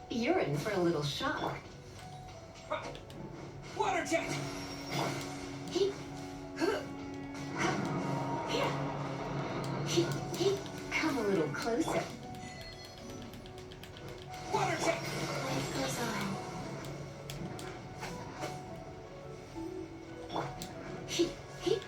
You're in for a little shock. Water jet! He, come a little closer. Water jet! Life goes on. He, he.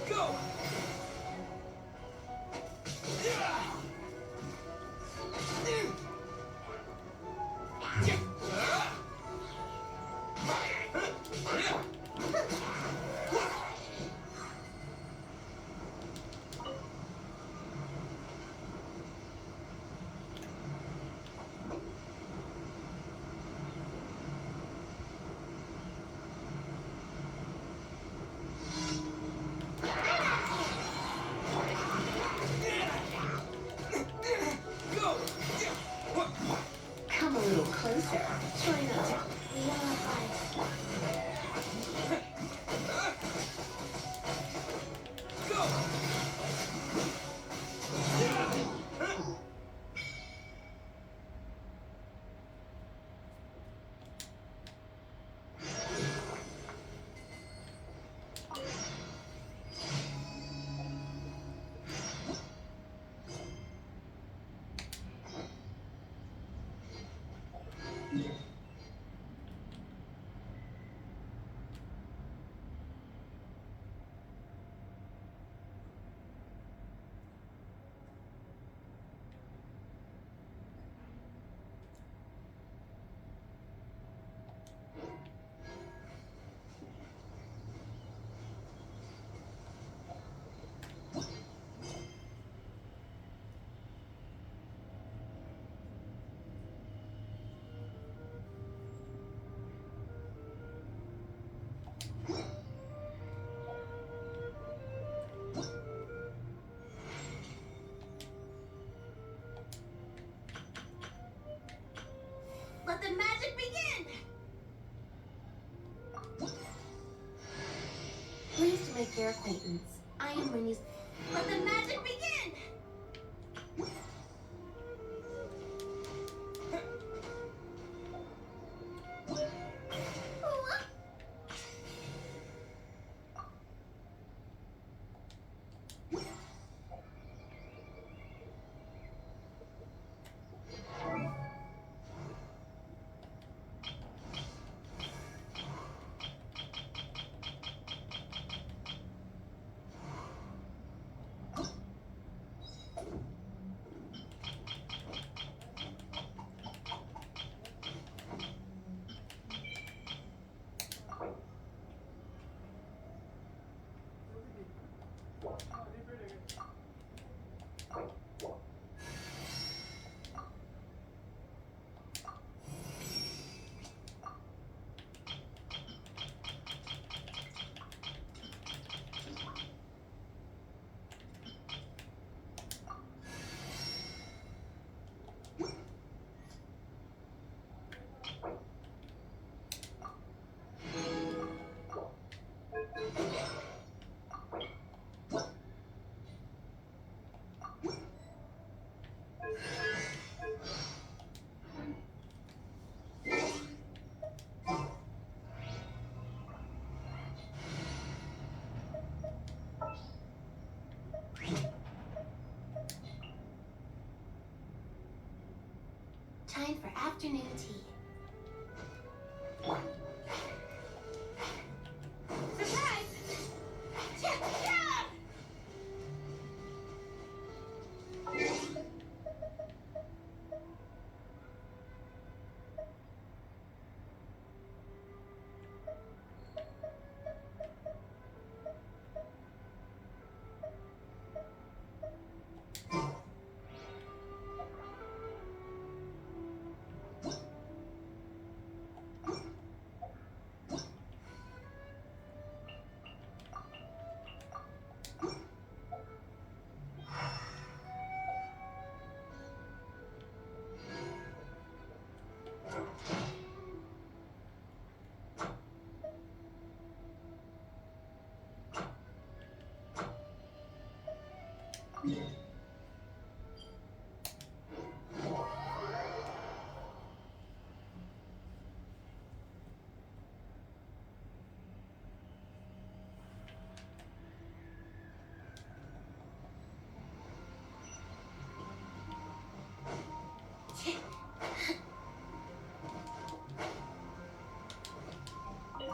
Go! Go! Come a little closer. Try not to. Go! Let the magic begin! Pleased to make your acquaintance. I am Winnie's. Let the magic begin! Time for afternoon tea. Surprise! Yeah!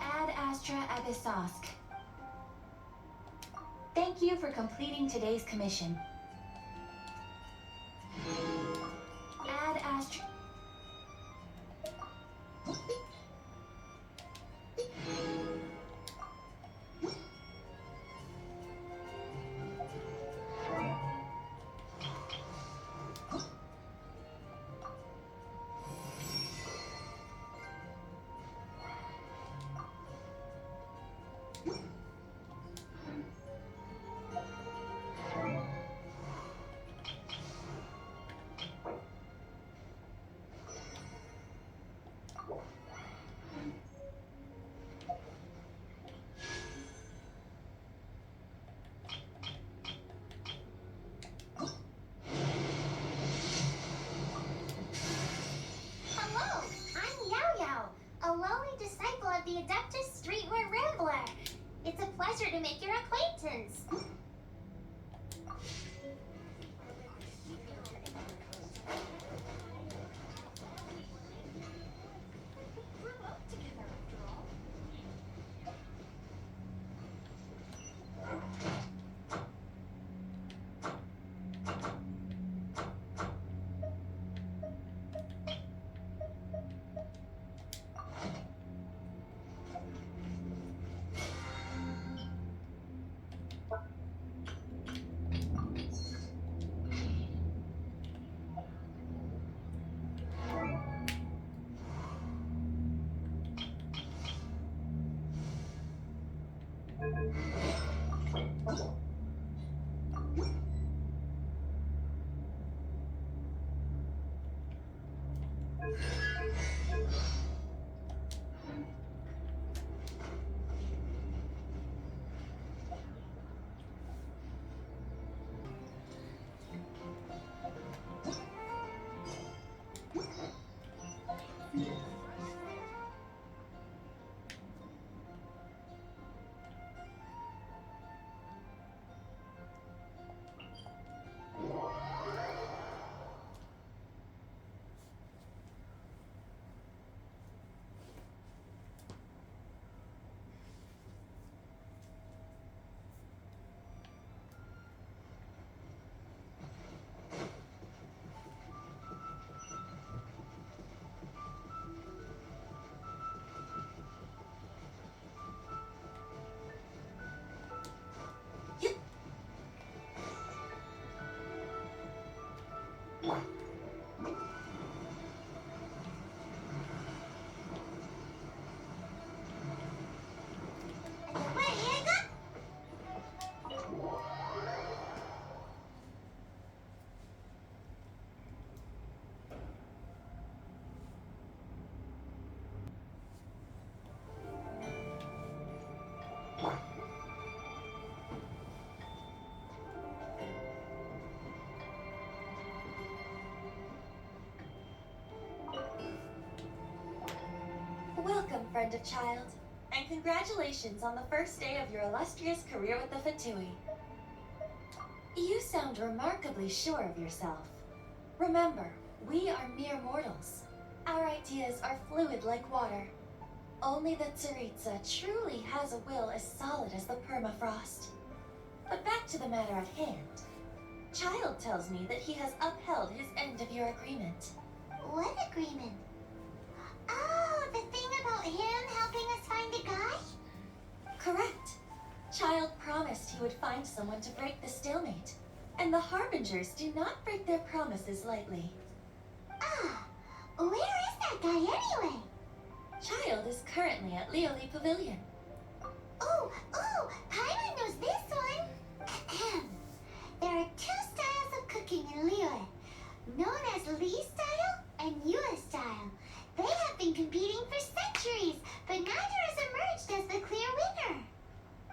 Ad Astra Abyssosque. Thank you for completing today's commission. Ad Astra. Hello, I'm Yao Yao, a lowly disciple of the Adeptus Streetwear Rambler. It's a pleasure to make your acquaintance. We grew up together after all. Welcome, friend of child, and congratulations on the first day of your illustrious career with the Fatui. You sound remarkably sure of yourself. Remember, We are mere mortals. Our ideas are fluid like water. Only the Tsaritsa truly has a will as solid as the permafrost. But back to the matter at hand. Child tells me that he has upheld his end of your agreement. What agreement? Oh, the thing about him helping us find a guy? Correct. Child promised he would find someone to break the stalemate. And the Harbingers do not break their promises lightly. Ah, where is that guy anyway? Child is currently at Leoli Pavilion. Oh, Paimon knows this one. Ahem. There are two styles of cooking in Liyue, known as Li style and Yue style. They have been competing for centuries, but neither has emerged as the clear winner.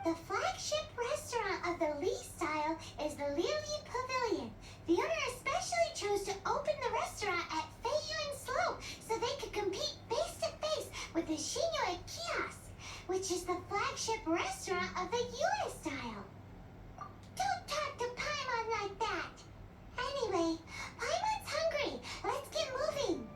The flagship restaurant of the Li style is the Liyue Pavilion. The owner especially chose to open the restaurant at Feiyuan Slope so they could compete face to face with the Shinyue Kiosk, which is the flagship restaurant of the Yue style. Don't talk to Paimon like that. Anyway, Paimon's hungry. Let's get moving.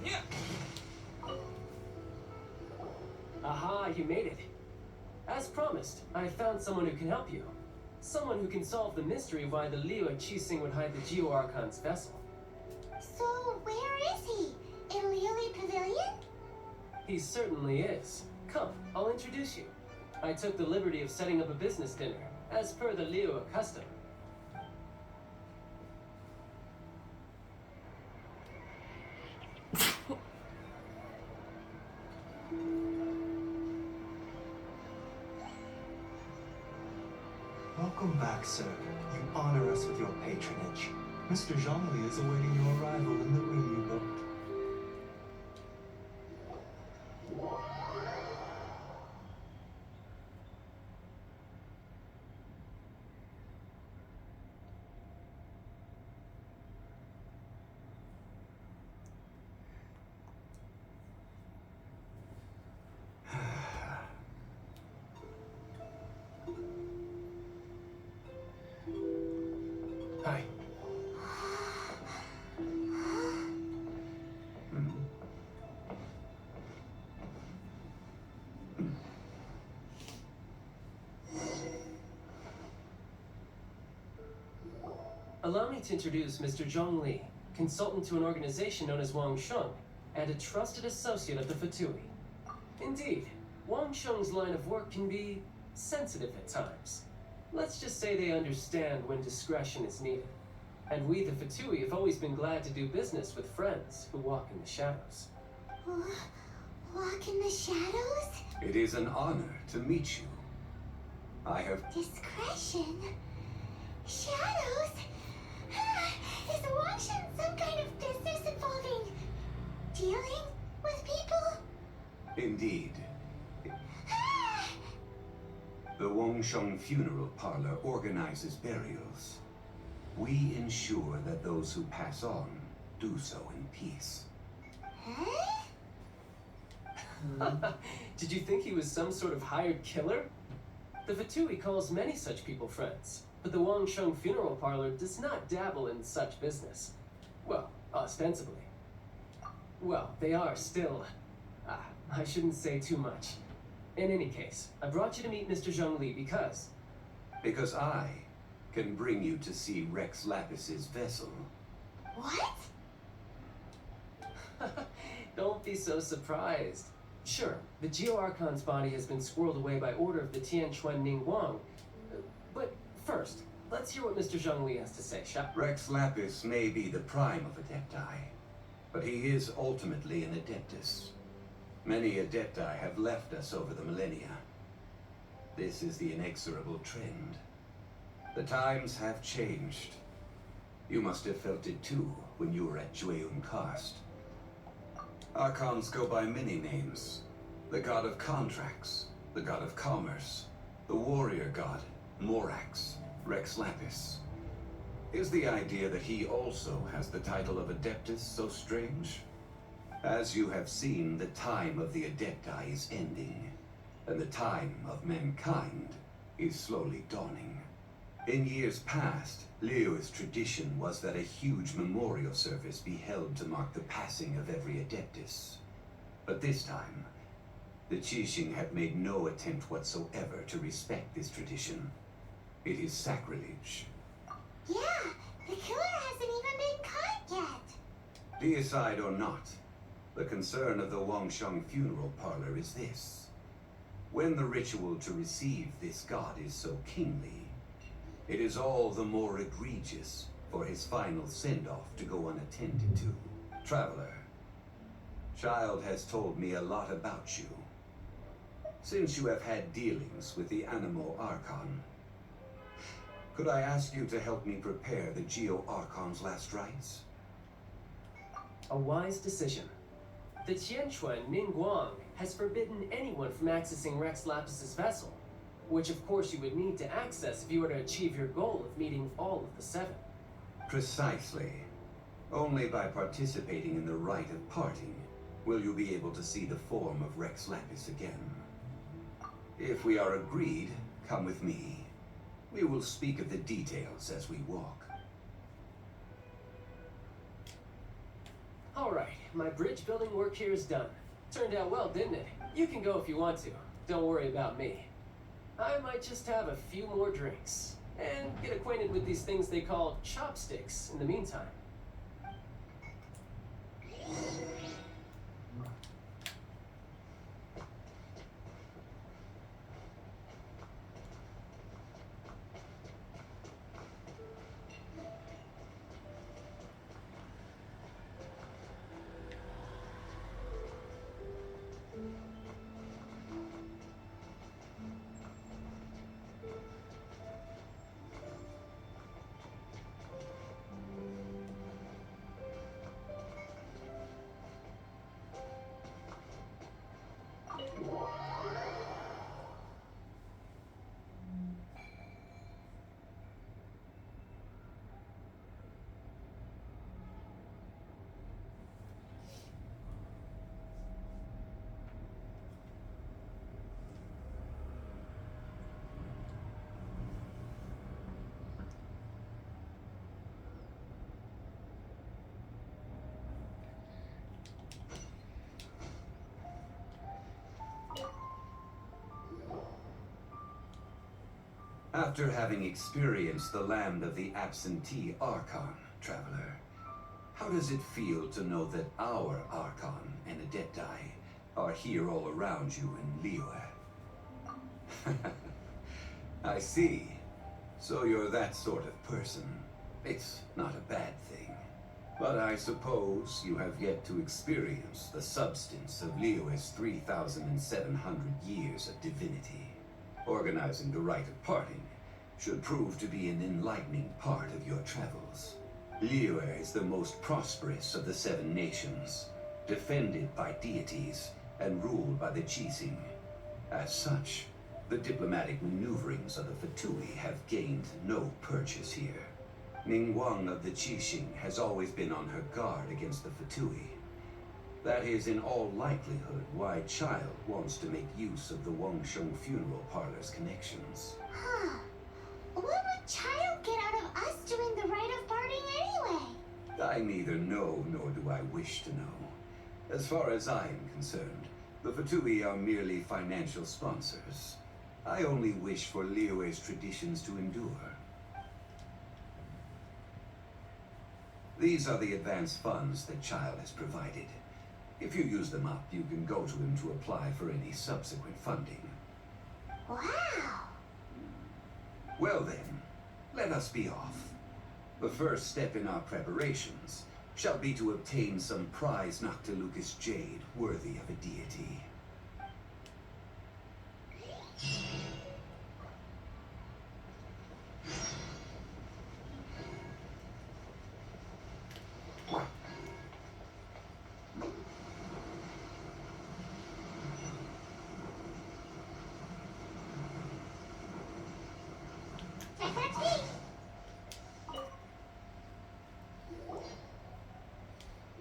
Yeah. Aha, you made it. As promised, I found someone who can help you. Someone who can solve the mystery of why the Liyue Qixing would hide the Geo Archon's vessel. So, where is he? In Liyue Pavilion? He certainly is. Come, I'll introduce you. I took the liberty of setting up a business dinner, as per the Liyue custom. Welcome back, sir. You honor us with your patronage. Mr. Zhongli is awaiting your arrival in the room you booked. Hi. Allow me to introduce Mr. Zhong Li, consultant to an organization known as Wang Sheng, and a trusted associate of the Fatui. Indeed, Wang Sheng's line of work can be sensitive at times. Let's just say they understand when discretion is needed. And we, the Fatui, have always been glad to do business with friends who walk in the shadows. Walk in the shadows? It is an honor to meet you. I have... Discretion? Shadows? Is Wang Shen some kind of business involving dealing with people? Indeed. The Wangsheng Funeral Parlor organizes burials. We ensure that those who pass on do so in peace. Huh? Did you think he was some sort of hired killer? The Fatui calls many such people friends, but the Wangsheng Funeral Parlor does not dabble in such business. Well, ostensibly. Well, they are still... I shouldn't say too much. In any case, I brought you to meet Mr. Zhong Li because... Because I can bring you to see Rex Lapis's vessel. What? Don't be so surprised. Sure, the Geo Archon's body has been squirreled away by order of the Tianquan Ning Wang. But first, let's hear what Mr. Zhong Li has to say, shall we? Rex Lapis may be the prime of Adepti, but he is ultimately an Adeptus. Many Adepti have left us over the millennia. This is the inexorable trend. The times have changed. You must have felt it too when you were at Jueyun Karst. Archons go by many names. The god of contracts, the god of commerce, the warrior god, Morax, Rex Lapis. Is the idea that he also has the title of Adeptus so strange? As you have seen, the time of the Adepti is ending, and the time of mankind is slowly dawning. In years past, Liyue's tradition was that a huge memorial service be held to mark the passing of every Adeptus. But this time, the Qixing have made no attempt whatsoever to respect this tradition. It is sacrilege. Yeah, the killer hasn't even been caught yet. Deicide or not, the concern of the Wangsheng funeral parlor is this. When the ritual to receive this god is so kingly, it is all the more egregious for his final send-off to go unattended to. Traveler, Child has told me a lot about you. Since you have had dealings with the Anemo Archon, could I ask you to help me prepare the Geo Archon's last rites? A wise decision. The Tianquan Ningguang has forbidden anyone from accessing Rex Lapis's vessel, which of course you would need to access if you were to achieve your goal of meeting all of the seven. Precisely. Only by participating in the rite of parting will you be able to see the form of Rex Lapis again. If we are agreed, come with me. We will speak of the details as we walk. Alright, my bridge building work here is done. Turned out well, didn't it? You can go if you want to. Don't worry about me. I might just have a few more drinks, and get acquainted with these things they call chopsticks in the meantime. After having experienced the land of the absentee Archon, Traveler, how does it feel to know that our Archon and Adepti are here all around you in Liyue? I see. So you're that sort of person. It's not a bad thing. But I suppose you have yet to experience the substance of Liyue's 3,700 years of divinity. Organizing the rite of parting should prove to be an enlightening part of your travels. Liyue is the most prosperous of the seven nations, defended by deities and ruled by the Qixing. As such, the diplomatic maneuverings of the Fatui have gained no purchase here. Ningguang of the Qixing has always been on her guard against the Fatui. That is in all likelihood why Child wants to make use of the Wangsheng funeral parlor's connections. Huh. What would Child get out of us doing the rite of parting anyway? I neither know nor do I wish to know. As far as I am concerned, the Fatui are merely financial sponsors. I only wish for Liyue's traditions to endure. These are the advance funds that Child has provided. If you use them up, you can go to him to apply for any subsequent funding. Wow. Well then, let us be off. The first step in our preparations shall be to obtain some prize Noctilucus jade worthy of a deity. That's me.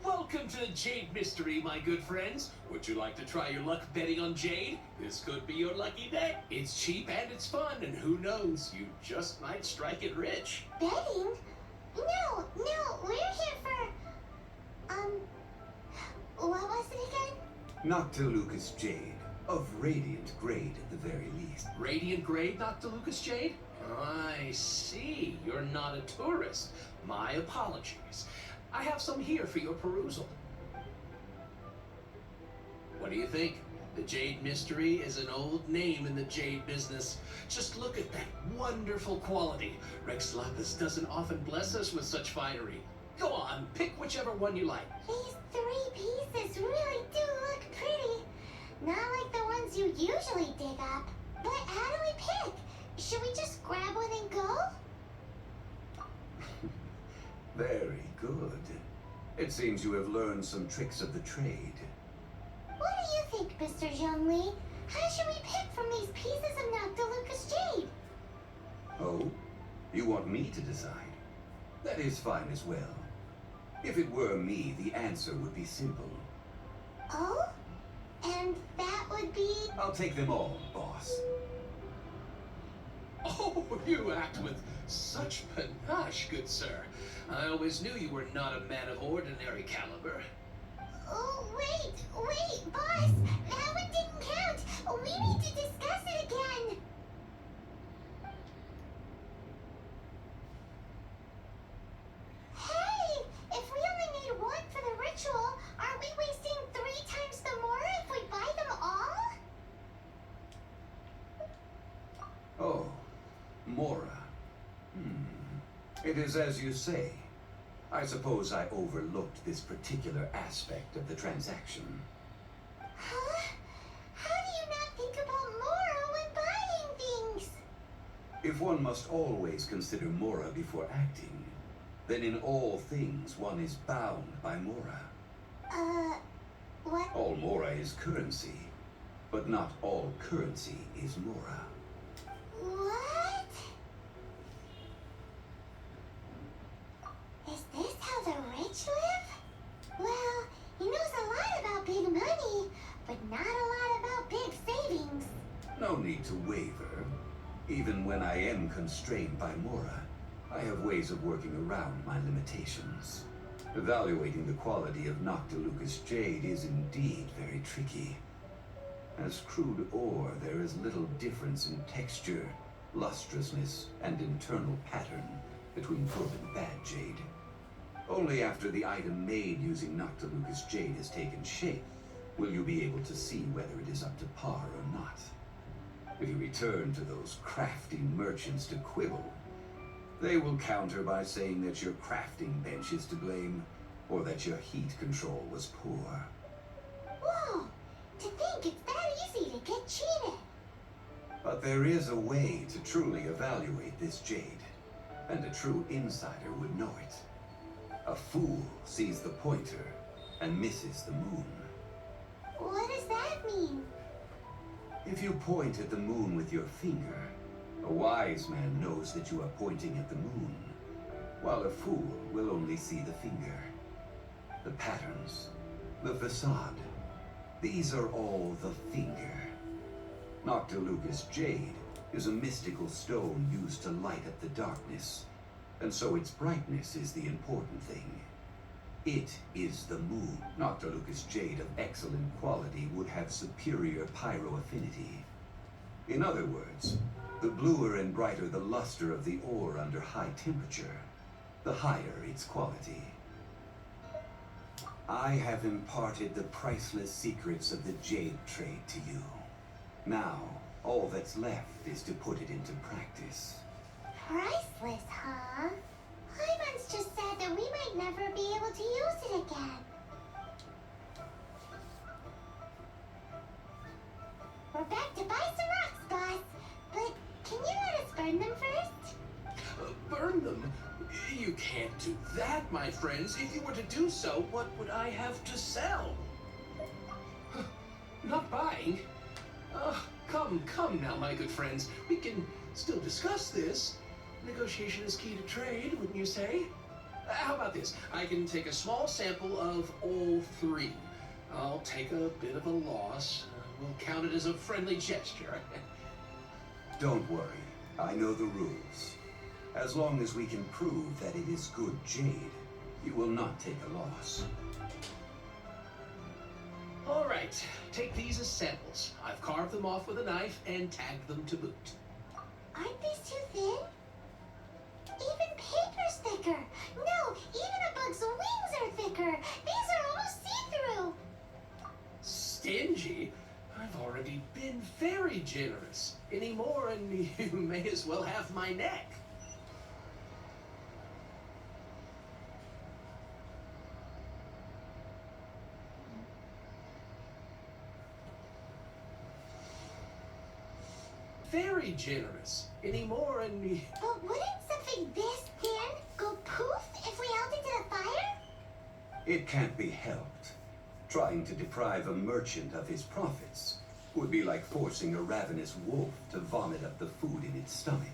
Welcome to the Jade Mystery, my good friends. Would you like to try your luck betting on Jade? This could be your lucky day. It's cheap and it's fun, and who knows, you just might strike it rich. Betting? No, we're here for, what was it again? Noctilucous Jade, of radiant grade at the very least. Radiant grade, Noctilucous Jade? I see. You're not a tourist. My apologies. I have some here for your perusal. What do you think? The Jade Mystery is an old name in the jade business. Just look at that wonderful quality. Rex Lapis doesn't often bless us with such finery. Go on, pick whichever one you like. These 3 pieces really do look pretty. Not like the ones you usually dig up. But how do we pick? Should we just grab one and go? Very good. It seems you have learned some tricks of the trade. What do you think, Mr. Zhongli? How should we pick from these pieces of Noctilucous Jade? Oh? You want me to decide? That is fine as well. If it were me, the answer would be simple. Oh? And that would be... I'll take them all, boss. Oh, you act with such panache, good sir. I always knew you were not a man of ordinary caliber. Oh, wait, boss! That one didn't count! We need to discuss it again! Hey! If we only need one for the ritual, aren't we wasting 3 times the more if we buy them all? Oh, Mora. It is as you say. I suppose I overlooked this particular aspect of the transaction. Huh? How do you not think about Mora when buying things? If one must always consider Mora before acting, then in all things one is bound by Mora. What? All Mora is currency, but not all currency is Mora. What? Is this how the rich live? Well, he knows a lot about big money, but not a lot about big savings. No need to waver. Even when I am constrained by Mora, I have ways of working around my limitations. Evaluating the quality of Noctilucous Jade is indeed very tricky. As crude ore, there is little difference in texture, lustrousness, and internal pattern between good and bad jade. Only after the item made using Noctilucous Jade has taken shape will you be able to see whether it is up to par or not. If you return to those crafty merchants to quibble, they will counter by saying that your crafting bench is to blame, or that your heat control was poor. Whoa! To think it's that easy to get cheated. But there is a way to truly evaluate this jade, and a true insider would know it. A fool sees the pointer and misses the moon. What does that mean? If you point at the moon with your finger, a wise man knows that you are pointing at the moon, while a fool will only see the finger. The patterns, the facade, these are all the finger. Noctilucous Jade is a mystical stone used to light up the darkness, and so its brightness is the important thing. It is the moon. Noctilucous Jade of excellent quality would have superior pyro-affinity. In other words, the bluer and brighter the luster of the ore under high temperature, the higher its quality. I have imparted the priceless secrets of the jade trade to you. Now, all that's left is to put it into practice. Priceless, huh? Hyman's just said that we might never be able to use it again. We're back to buy some rocks, boss. But can you let us burn them first? Burn them? You can't do that, my friends. If you were to do so, what would I have to sell? Not buying? Come now, my good friends. We can still discuss this. Negotiation is key to trade, wouldn't you say? How about this? I can take a small sample of all three. I'll take a bit of a loss. We'll count it as a friendly gesture. Don't worry. I know the rules. As long as we can prove that it is good jade, you will not take a loss. All right, take these as samples. I've carved them off with a knife and tagged them to boot. Aren't these too thin? Even paper's thicker. No, even a bug's wings are thicker. These are almost see-through. Stingy? I've already been very generous. Any more and you may as well have my neck. Very generous. Any more and But wouldn't something this thin go poof if we held it to the fire? It can't be helped. Trying to deprive a merchant of his profits would be like forcing a ravenous wolf to vomit up the food in its stomach.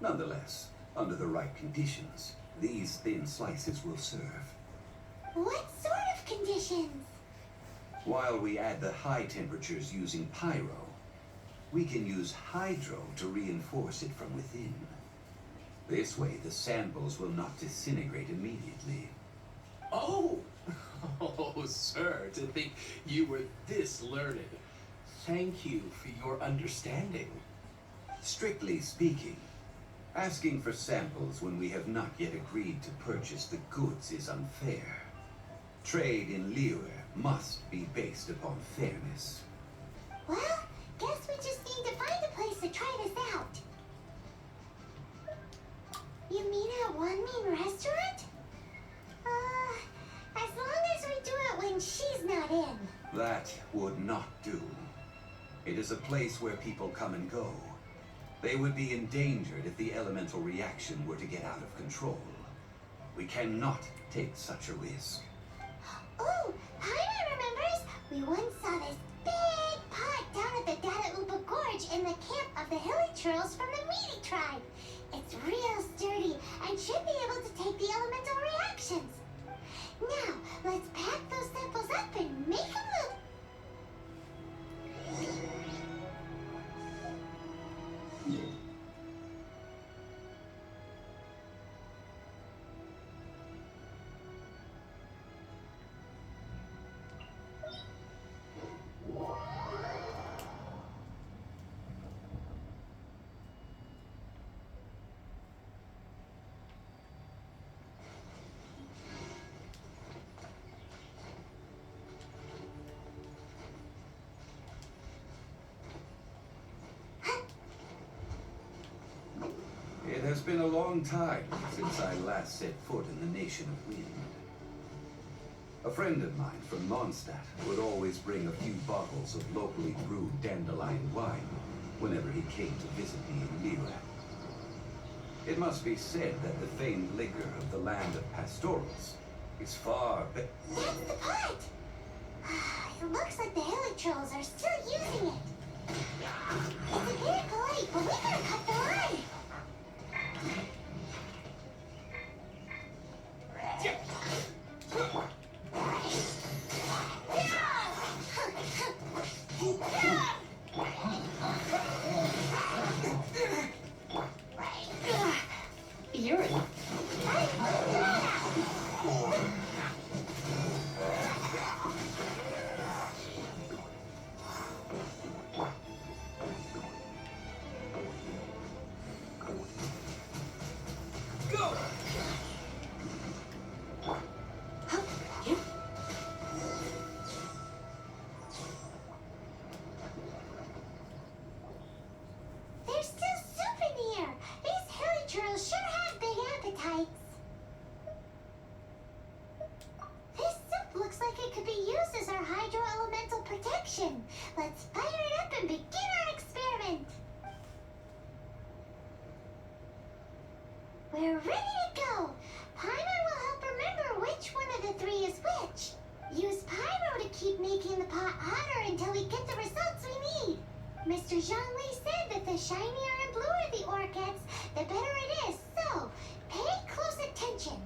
Nonetheless, under the right conditions, these thin slices will serve. What sort of conditions? While we add the high temperatures using pyro, we can use hydro to reinforce it from within. This way, the samples will not disintegrate immediately. oh! Oh, sir, to think you were this learned. Thank you for your understanding. Strictly speaking, asking for samples when we have not yet agreed to purchase the goods is unfair. Trade in Liyue must be based upon fairness. Well, guess we just need to find a place to try this out. You mean at One Mean Restaurant? As long as we do it when she's not in. That would not do. It is a place where people come and go. They would be endangered if the elemental reaction were to get out of control. We cannot take such a risk. Oh, Paimon remembers! We once saw this big pot down at the Dada Upa Gorge in the camp of the Hilly Churls from the Meaty tribe. It's real sturdy and should be able to take the elemental reactions. Now, let's pack those samples up and make them look. It has been a long time since I last set foot in the Nation of Wind. A friend of mine from Mondstadt would always bring a few bottles of locally brewed dandelion wine whenever he came to visit me in Liyue. It must be said that the famed liquor of the land of pastorals is far better. That's the pot! It looks like the Hilly Trolls are still using it. It's a bit polite, but we gotta cut the line. You're in. Go! There's still soup in here. These Hilly Trolls sure have big appetites. This soup looks like it could be used as our hydro elemental protection. Let's fire it up and begin our experiment. We're ready to go. Paimon will help remember which one of the three is which. Use pyro to keep making the pot hotter until we get the results we need. Mr. Zhongli said that the shinier and lure the ore gets, the better it is. So, pay close attention.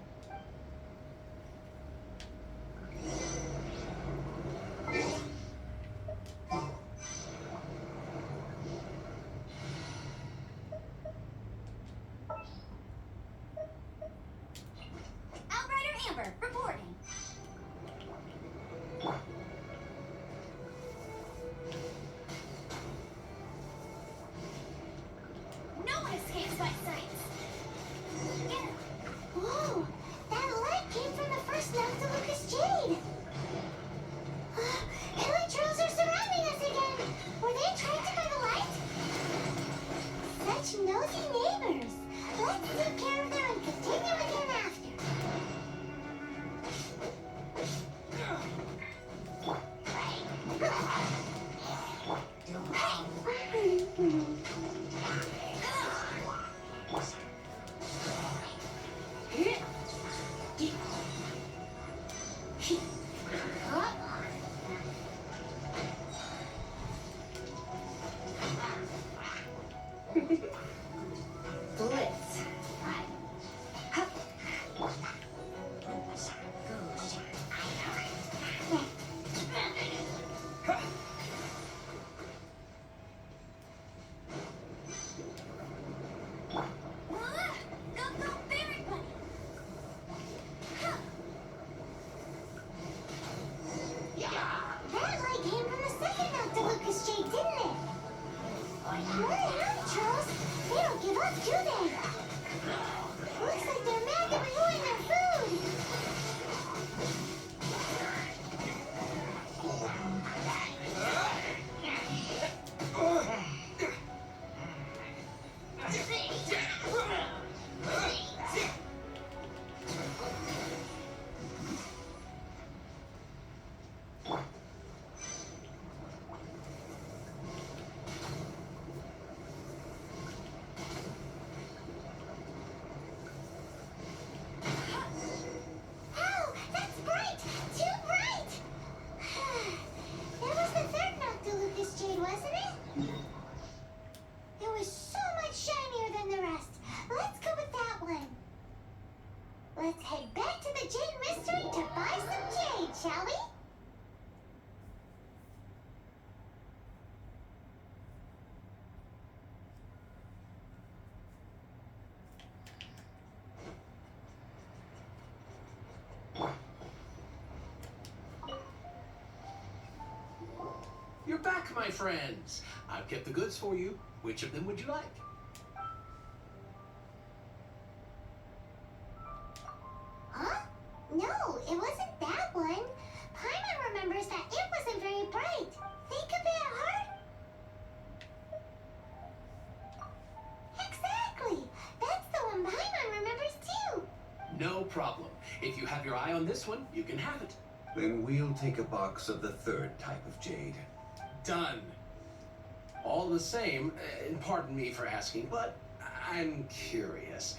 Outrider Amber, reporting. No one escapes my sights. Whoa! That light came from the first Noctilucous Jade! Elytros are surrounding us again! Were they attracted by the light? Such nosy neighbors! Let's take care of them and continue again after. Blitz. Go, Berry Bunny. That light came from the second Noctilucous Jade, didn't it? What Elytros? They don't give up, do they? Looks like they're mad that we ruined their food. Oh, that's bright! Too bright! That was the third Noctilucous Jade, wasn't it? It was so much shinier than the rest. Let's go with that one. Let's head back to the Jade Mystery to buy some jade, shall we? You're back, my friends. I've kept the goods for you. Which of them would you like? Huh? No, it wasn't that one. Paimon remembers that it wasn't very bright. Think a bit hard. Exactly. That's the one Paimon remembers too. No problem. If you have your eye on this one, you can have it. Then we'll take a box of the third type of jade. Done. All the same, and pardon me for asking, but I'm curious.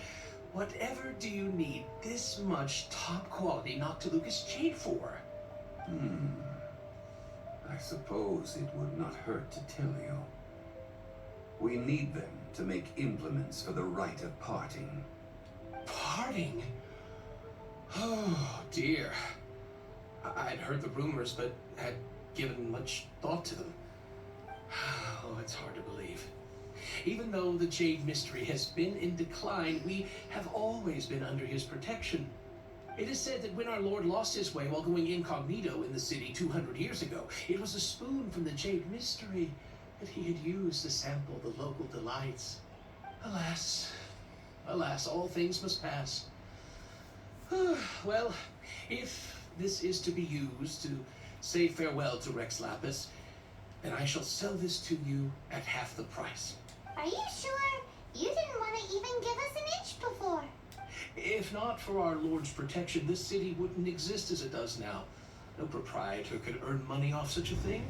Whatever do you need this much top quality Noctilucous Jade for? I suppose it would not hurt to tell you. We need them to make implements for the rite of parting. Parting? Oh, dear. I'd heard the rumors, but had given much thought to them. Oh, it's hard to believe. Even though the Jade Mystery has been in decline, we have always been under his protection. It is said that when our Lord lost his way while going incognito in the city 200 years ago, it was a spoon from the Jade Mystery that he had used to sample the local delights. Alas, alas, all things must pass. Well, if this is to be used to say farewell to Rex Lapis, then I shall sell this to you at half the price. Are you sure? You didn't want to even give us an inch before. If not for our Lord's protection, this city wouldn't exist as it does now. No proprietor could earn money off such a thing.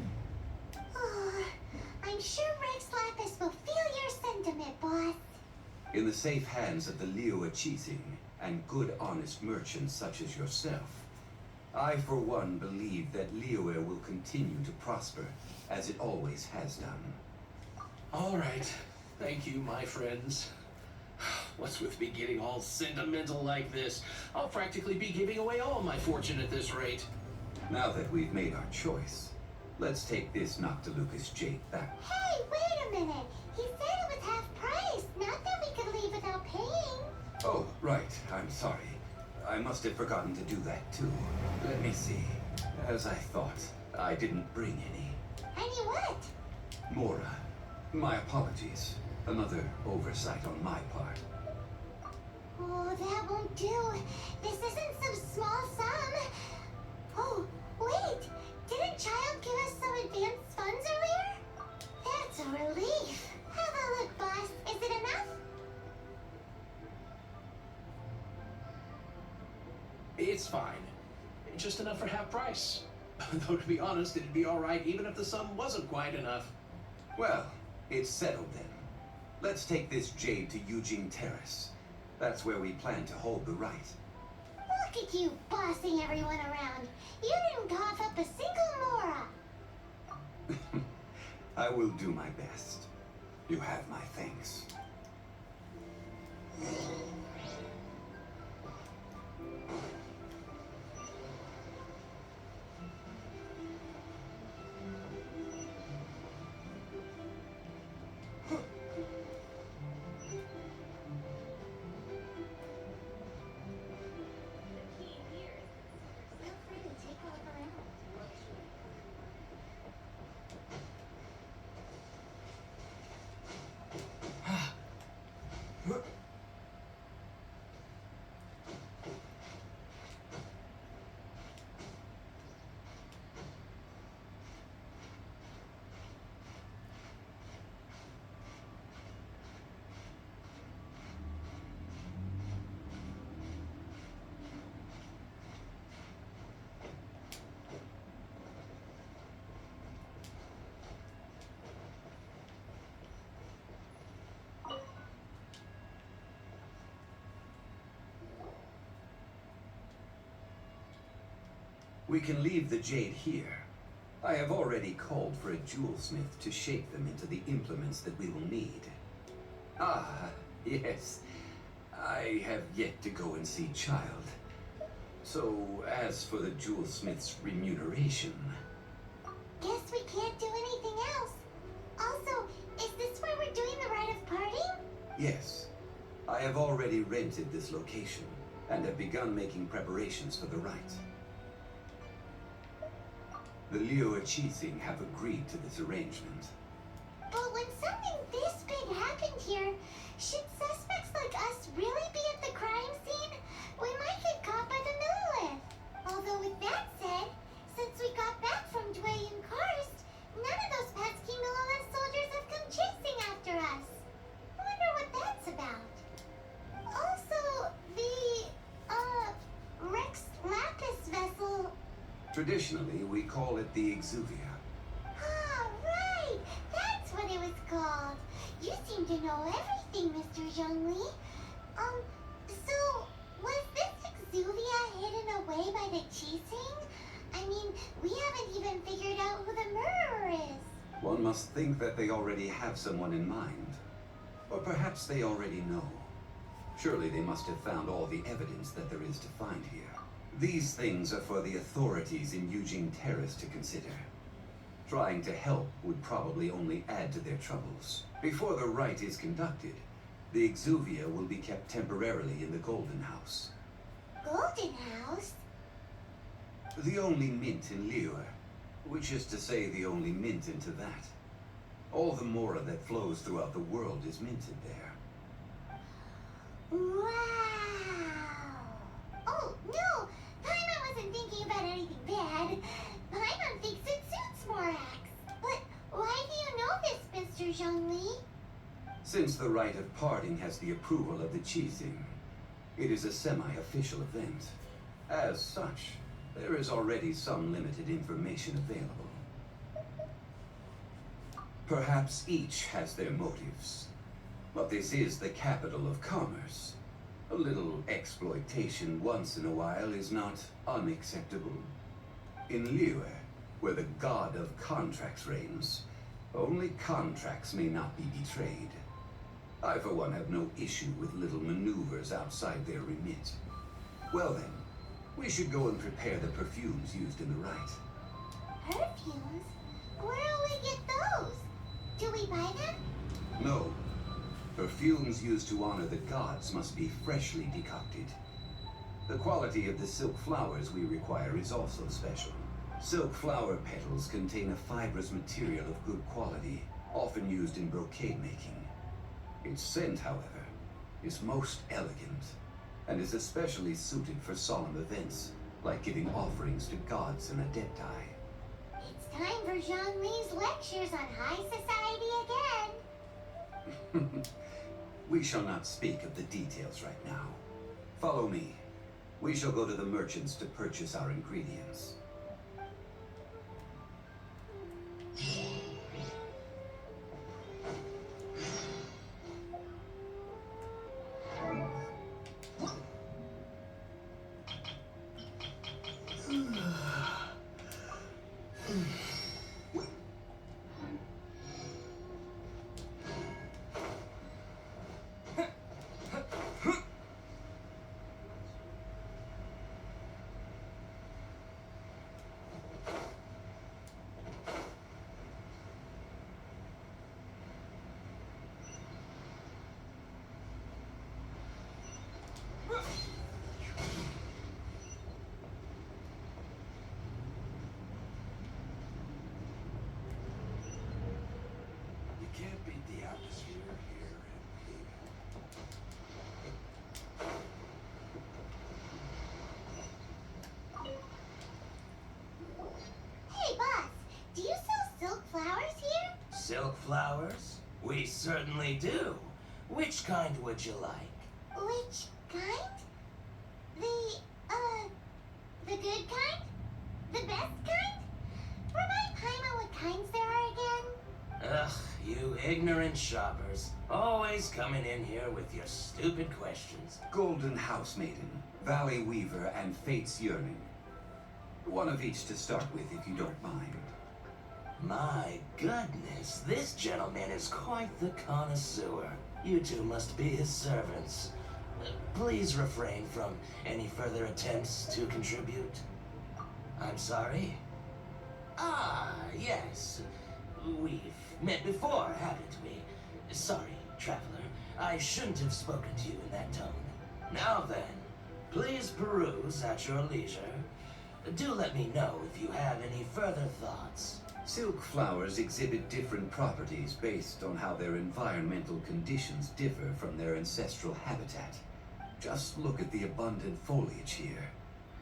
I'm sure Rex Lapis will feel your sentiment, boss. In the safe hands of the Liyue Cheating and good honest merchants such as yourself, I for one believe that Liyue will continue to prosper as it always has done. All right. Thank you, my friends. What's with me getting all sentimental like this? I'll practically be giving away all my fortune at this rate. Now that we've made our choice, let's take this Noctilucous jade back. Hey, wait a minute. He said it was half price, not that we could leave without paying. Oh, right. I'm sorry. I must have forgotten to do that too. Let me see. As I thought, I didn't bring any. Any what? Mora, my apologies. Another oversight on my part. Oh, that won't do. This isn't some small sum. Oh, wait. Didn't Child give us some advanced funds earlier? That's a relief. Have a look, boss. Is it enough? It's fine. Just enough for half price. Though to be honest, it'd be alright even if the sum wasn't quite enough. Well, it's settled then. Let's take this jade to Eugene Terrace. That's where we plan to hold the rite. Look at you bossing everyone around. You didn't cough up a single Mora. I will do my best. You have my thanks. Feel free to take a look around. We can leave the jade here. I have already called for a jewelsmith to shape them into the implements that we will need. Ah, yes. I have yet to go and see Child. So, as for the jewelsmith's remuneration... Guess we can't do anything else. Also, is this where we're doing the rite of parting? Yes. I have already rented this location, and have begun making preparations for the rite. The Liu Qixing have agreed to this arrangement. But when something this big happened here, should suspects like us really be at the crime scene? We might get caught by the Millelith. Although with that said, since we got back from Dway and Karst, none of those pesky Millelith soldiers have come chasing after us. I wonder what that's about. Also, the, Rex Lapis vessel. Traditionally, we call it the Exuvia. Ah, right! That's what it was called. You seem to know everything, Mr. Zhongli. So, was this Exuvia hidden away by the Qixing? I mean, we haven't even figured out who the murderer is. One must think that they already have someone in mind. Or perhaps they already know. Surely they must have found all the evidence that there is to find here. These things are for the authorities in Eugene Terrace to consider. Trying to help would probably only add to their troubles. Before the rite is conducted, the Exuvia will be kept temporarily in the Golden House. Golden House? The only mint in Liyue, which is to say the only mint into that. All the Mora that flows throughout the world is minted there. Wow! Oh, no! Paimon wasn't thinking about anything bad. Paimon thinks it suits Morax. But why do you know this, Mr. Zhongli? Since the rite of parting has the approval of the Qixing, it is a semi-official event. As such, there is already some limited information available. Perhaps each has their motives. But this is the capital of commerce. A little exploitation once in a while is not unacceptable. In Liyue, where the god of contracts reigns, only contracts may not be betrayed. I, for one, have no issue with little maneuvers outside their remit. Well then, we should go and prepare the perfumes used in the rite. Perfumes? Where will we get those? Do we buy them? No. Perfumes used to honor the gods must be freshly decocted. The quality of the silk flowers we require is also special. Silk flower petals contain a fibrous material of good quality, often used in brocade making. Its scent, however, is most elegant, and is especially suited for solemn events, like giving offerings to gods and adepti. It's time for Zhongli's lectures on high society again. We shall not speak of the details right now. Follow me. We shall go to the merchants to purchase our ingredients. You can't beat the atmosphere here. Hey, boss, do you sell silk flowers here? Silk flowers? We certainly do. Which kind would you like? Which kind? The good kind? The best kind? Remind Paimon what kinds there are again? Ugh, you ignorant shoppers. Always coming in here with your stupid questions. Golden Housemaiden, Valley Weaver, and Fate's Yearning. One of each to start with, if you don't mind. My goodness, this gentleman is quite the connoisseur. You two must be his servants. Please refrain from any further attempts to contribute. I'm sorry? Ah, yes. We've met before, haven't we? Sorry, traveler. I shouldn't have spoken to you in that tone. Now then, please peruse at your leisure. Do let me know if you have any further thoughts. Silk flowers exhibit different properties based on how their environmental conditions differ from their ancestral habitat. Just look at the abundant foliage here.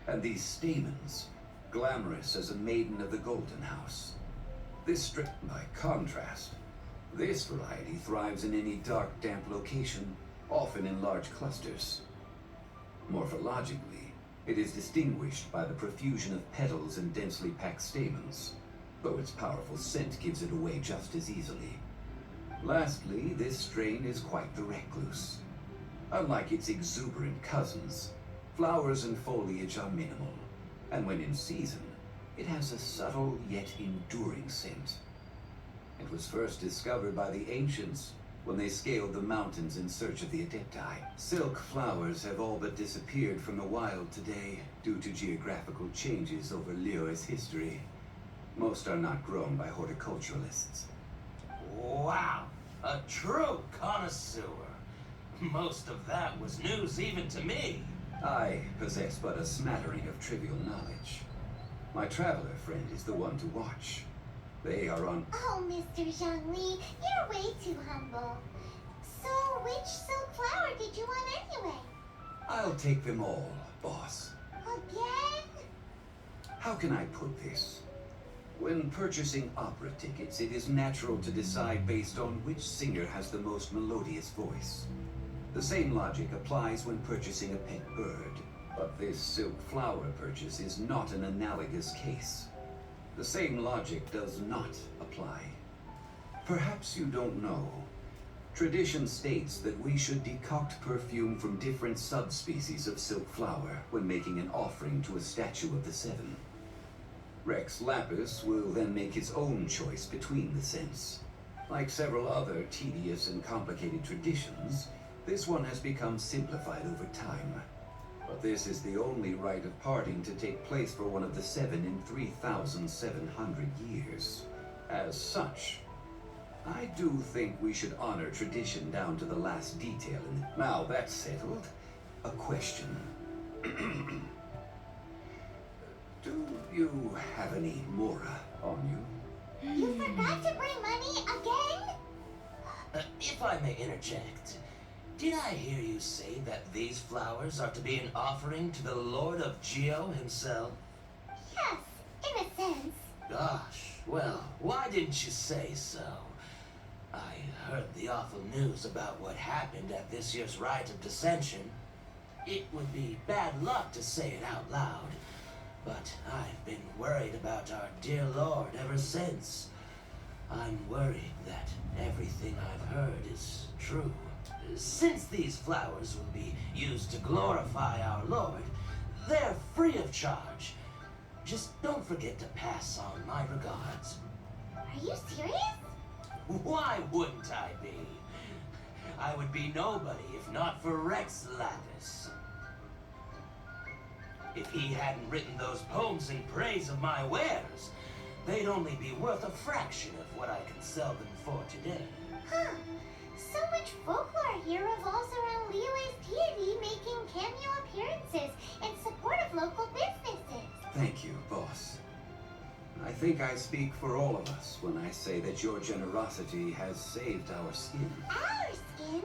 And these stamens, glamorous as a maiden of the Golden House. By contrast, this variety thrives in any dark, damp location, often in large clusters. Morphologically, it is distinguished by the profusion of petals and densely packed stamens, though its powerful scent gives it away just as easily. Lastly, this strain is quite the recluse. Unlike its exuberant cousins, flowers and foliage are minimal, and when in season, it has a subtle yet enduring scent. It was first discovered by the ancients when they scaled the mountains in search of the Adepti. Silk flowers have all but disappeared from the wild today due to geographical changes over Liyue's history. Most are not grown by horticulturalists. Wow, a true connoisseur. Most of that was news even to me. I possess but a smattering of trivial knowledge. My traveler friend is the one to watch. They are on... Oh, Mr. Zhongli, you're way too humble. So, which silk flower did you want anyway? I'll take them all, boss. Again? How can I put this? When purchasing opera tickets, it is natural to decide based on which singer has the most melodious voice. The same logic applies when purchasing a pet bird, but this silk flower purchase is not an analogous case. The same logic does not apply. Perhaps you don't know. Tradition states that we should decoct perfume from different subspecies of silk flower when making an offering to a statue of the Seven. Rex Lapis will then make his own choice between the scents. Like several other tedious and complicated traditions, this one has become simplified over time. But this is the only rite of parting to take place for one of the 7 in 3,700 years. As such, I do think we should honor tradition down to the last detail. And now that's settled, a question. Do you have any Mora on you? You forgot to bring money again? If I may interject, did I hear you say that these flowers are to be an offering to the Lord of Geo himself? Yes, in a sense. Gosh, well, why didn't you say so? I heard the awful news about what happened at this year's Rite of Dissension. It would be bad luck to say it out loud, but I've been worried about our dear Lord ever since. I'm worried that everything I've heard is true. Since these flowers will be used to glorify our Lord, they're free of charge. Just don't forget to pass on my regards. Are you serious? Why wouldn't I be? I would be nobody if not for Rex Lapis. If he hadn't written those poems in praise of my wares, they'd only be worth a fraction of what I can sell them for today. Huh. So much folklore here revolves around Liyue's deity making cameo appearances in support of local businesses. Thank you, boss. I think I speak for all of us when I say that your generosity has saved our skin. Our skins?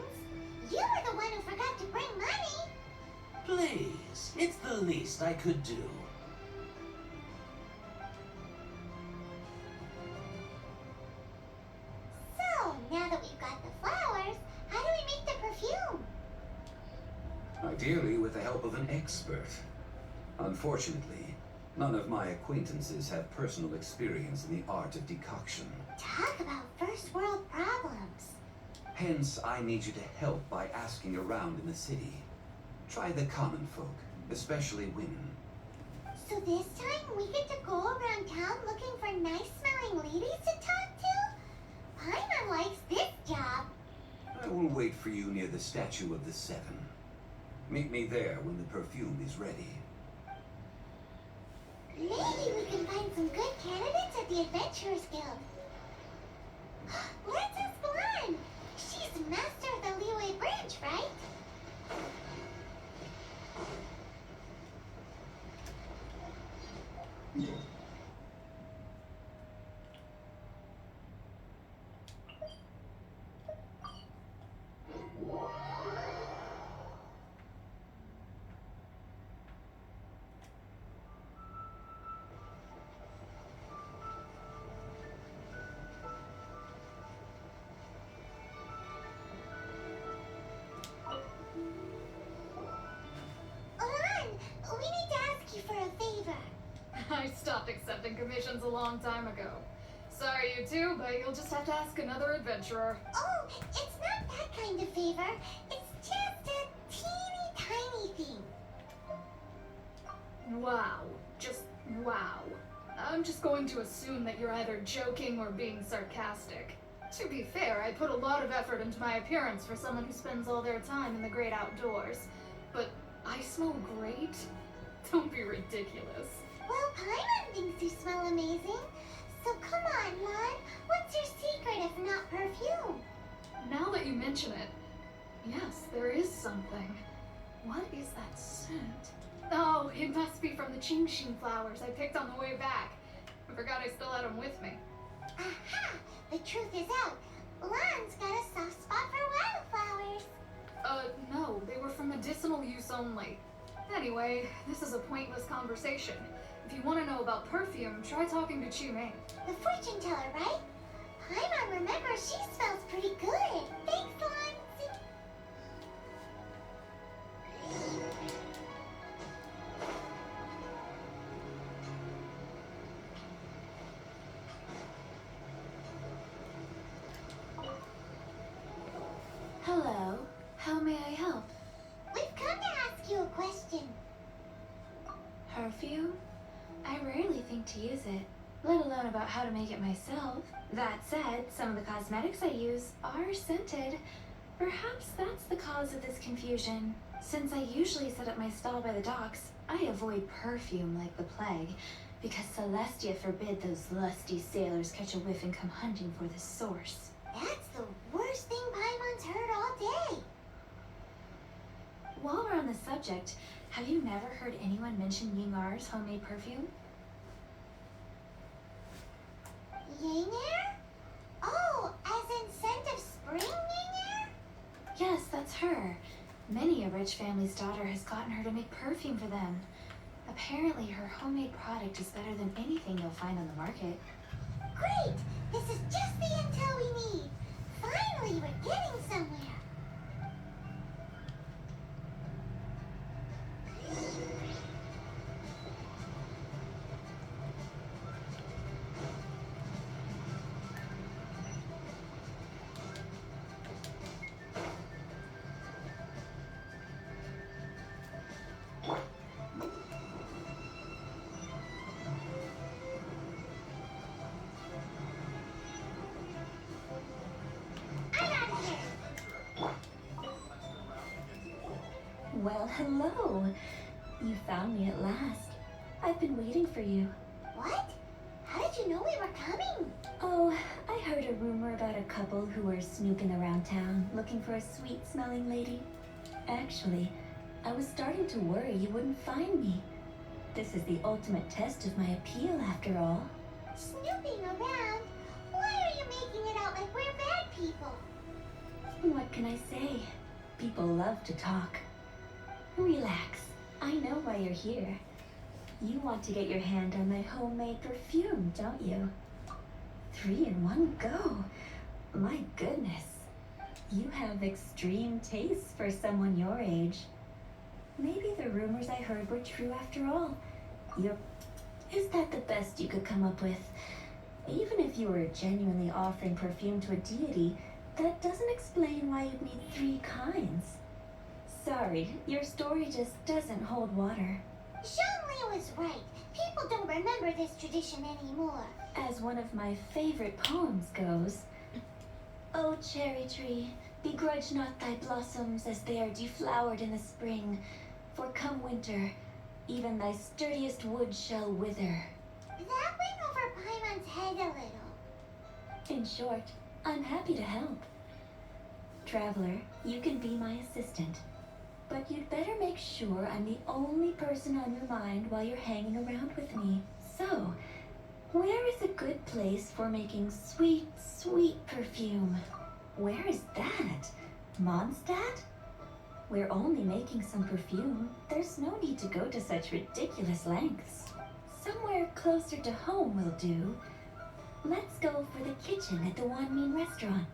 You were the one who forgot to bring money. Please, it's the least I could do. So, now that we've got the flowers, how do we make the perfume? Ideally with the help of an expert. Unfortunately, none of my acquaintances have personal experience in the art of decoction. Talk about first world problems. Hence, I need you to help by asking around in the city. Try the common folk, especially women. So this time we get to go around town looking for nice-smelling ladies to talk to? Paimon likes this job. I will wait for you near the Statue of the Seven. Meet me there when the perfume is ready. Maybe we can find some good candidates at the Adventurers Guild. Let's ask Blanc. She's master of the Liyue branch, right? Ulan, we need to ask you for a favor. I stopped accepting commissions a long time ago. Sorry, you two, but you'll just have to ask another adventurer. Oh, it's not that kind of favor. It's just a teeny tiny thing. Wow. Just wow. I'm just going to assume that you're either joking or being sarcastic. To be fair, I put a lot of effort into my appearance for someone who spends all their time in the great outdoors. But I smell great? Don't be ridiculous. Well, Paimon thinks you smell amazing. So come on, Lan. What's your secret if not perfume? Now that you mention it, yes, there is something. What is that scent? Oh, it must be from the Qingxin flowers I picked on the way back. I forgot I still had them with me. Aha! The truth is out. Lan's got a soft spot for wildflowers. No, they were for medicinal use only. Anyway, this is a pointless conversation. If you want to know about perfume, try talking to Qimei. The fortune teller, right? Paimon remembers she smells pretty good. Thanks, Lan. Hello. How may I help? We've come to ask you a question. Perfume? I rarely think to use it. let alone about how to make it myself. That said, some of the cosmetics I use are scented. Perhaps that's the cause of this confusion. Since I usually set up my stall by the docks, I avoid perfume like the plague, because Celestia forbid those lusty sailors catch a whiff and come hunting for the source. That's the worst thing Paimon's heard all day. While we're on the subject, have you never heard anyone mention Yingar's homemade perfume? Yinger? Oh, as in scent of spring, Yinger? Yes, that's her. Many a rich family's daughter has gotten her to make perfume for them. Apparently, her homemade product is better than anything you'll find on the market. Great! This is just the intel we need. Finally, we're getting somewhere. Well, hello. You found me at last. I've been waiting for you. What? How did you know we were coming? Oh, I heard a rumor about a couple who were snooping around town looking for a sweet-smelling lady. Actually, I was starting to worry you wouldn't find me. This is the ultimate test of my appeal, after all. Snooping around? Why are you making it out like we're bad people? What can I say? People love to talk. Relax. I know why you're here. You want to get your hand on my homemade perfume, don't you? 3 in one go. My goodness. You have extreme taste for someone your age. Maybe the rumors I heard were true after all. Is that the best you could come up with? Even if you were genuinely offering perfume to a deity, that doesn't explain why you'd need 3 kinds. Sorry, your story just doesn't hold water. Zhongli was right. People don't remember this tradition anymore. As one of my favorite poems goes, "O cherry tree, begrudge not thy blossoms as they are deflowered in the spring, for come winter, even thy sturdiest wood shall wither." That went over Paimon's head a little. In short, I'm happy to help. Traveler, you can be my assistant. But you'd better make sure I'm the only person on your mind while you're hanging around with me. So, where is a good place for making sweet, sweet perfume? Where is that? Mondstadt? We're only making some perfume. There's no need to go to such ridiculous lengths. Somewhere closer to home will do. Let's go for the kitchen at the Wanmin restaurant.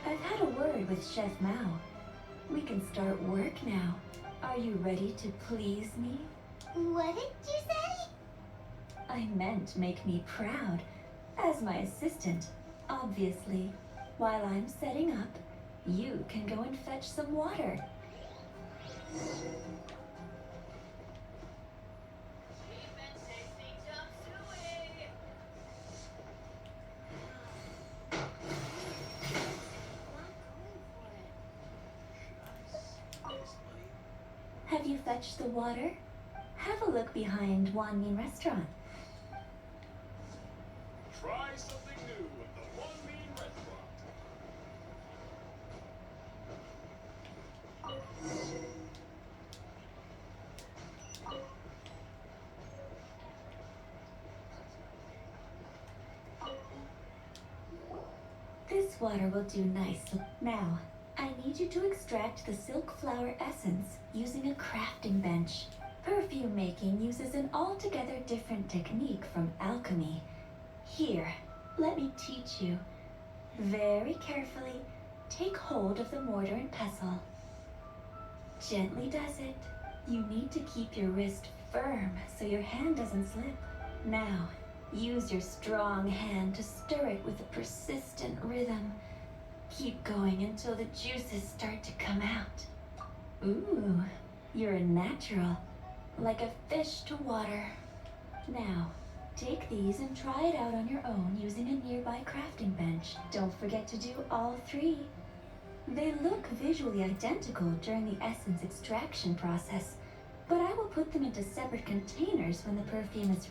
I've had a word with Chef Mao. We can start work now. Are you ready to please me? What did you say? I meant make me proud. As my assistant, obviously. While I'm setting up, you can go and fetch some water. Have you fetched the water? Have a look behind Wanmin Restaurant. Try something new at the Wanmin Restaurant. This water will do nicely. Now, I need you to extract the silk flower essence using a crafting bench. Perfume making uses an altogether different technique from alchemy. Here, let me teach you. Very carefully, take hold of the mortar and pestle. Gently does it. You need to keep your wrist firm so your hand doesn't slip. Now, use your strong hand to stir it with a persistent rhythm. Keep going until the juices start to come out. Ooh, you're a natural, like a fish to water. Now, take these and try it out on your own using a nearby crafting bench. Don't forget to do all three. They look visually identical during the essence extraction process, but I will put them into separate containers when the perfume is...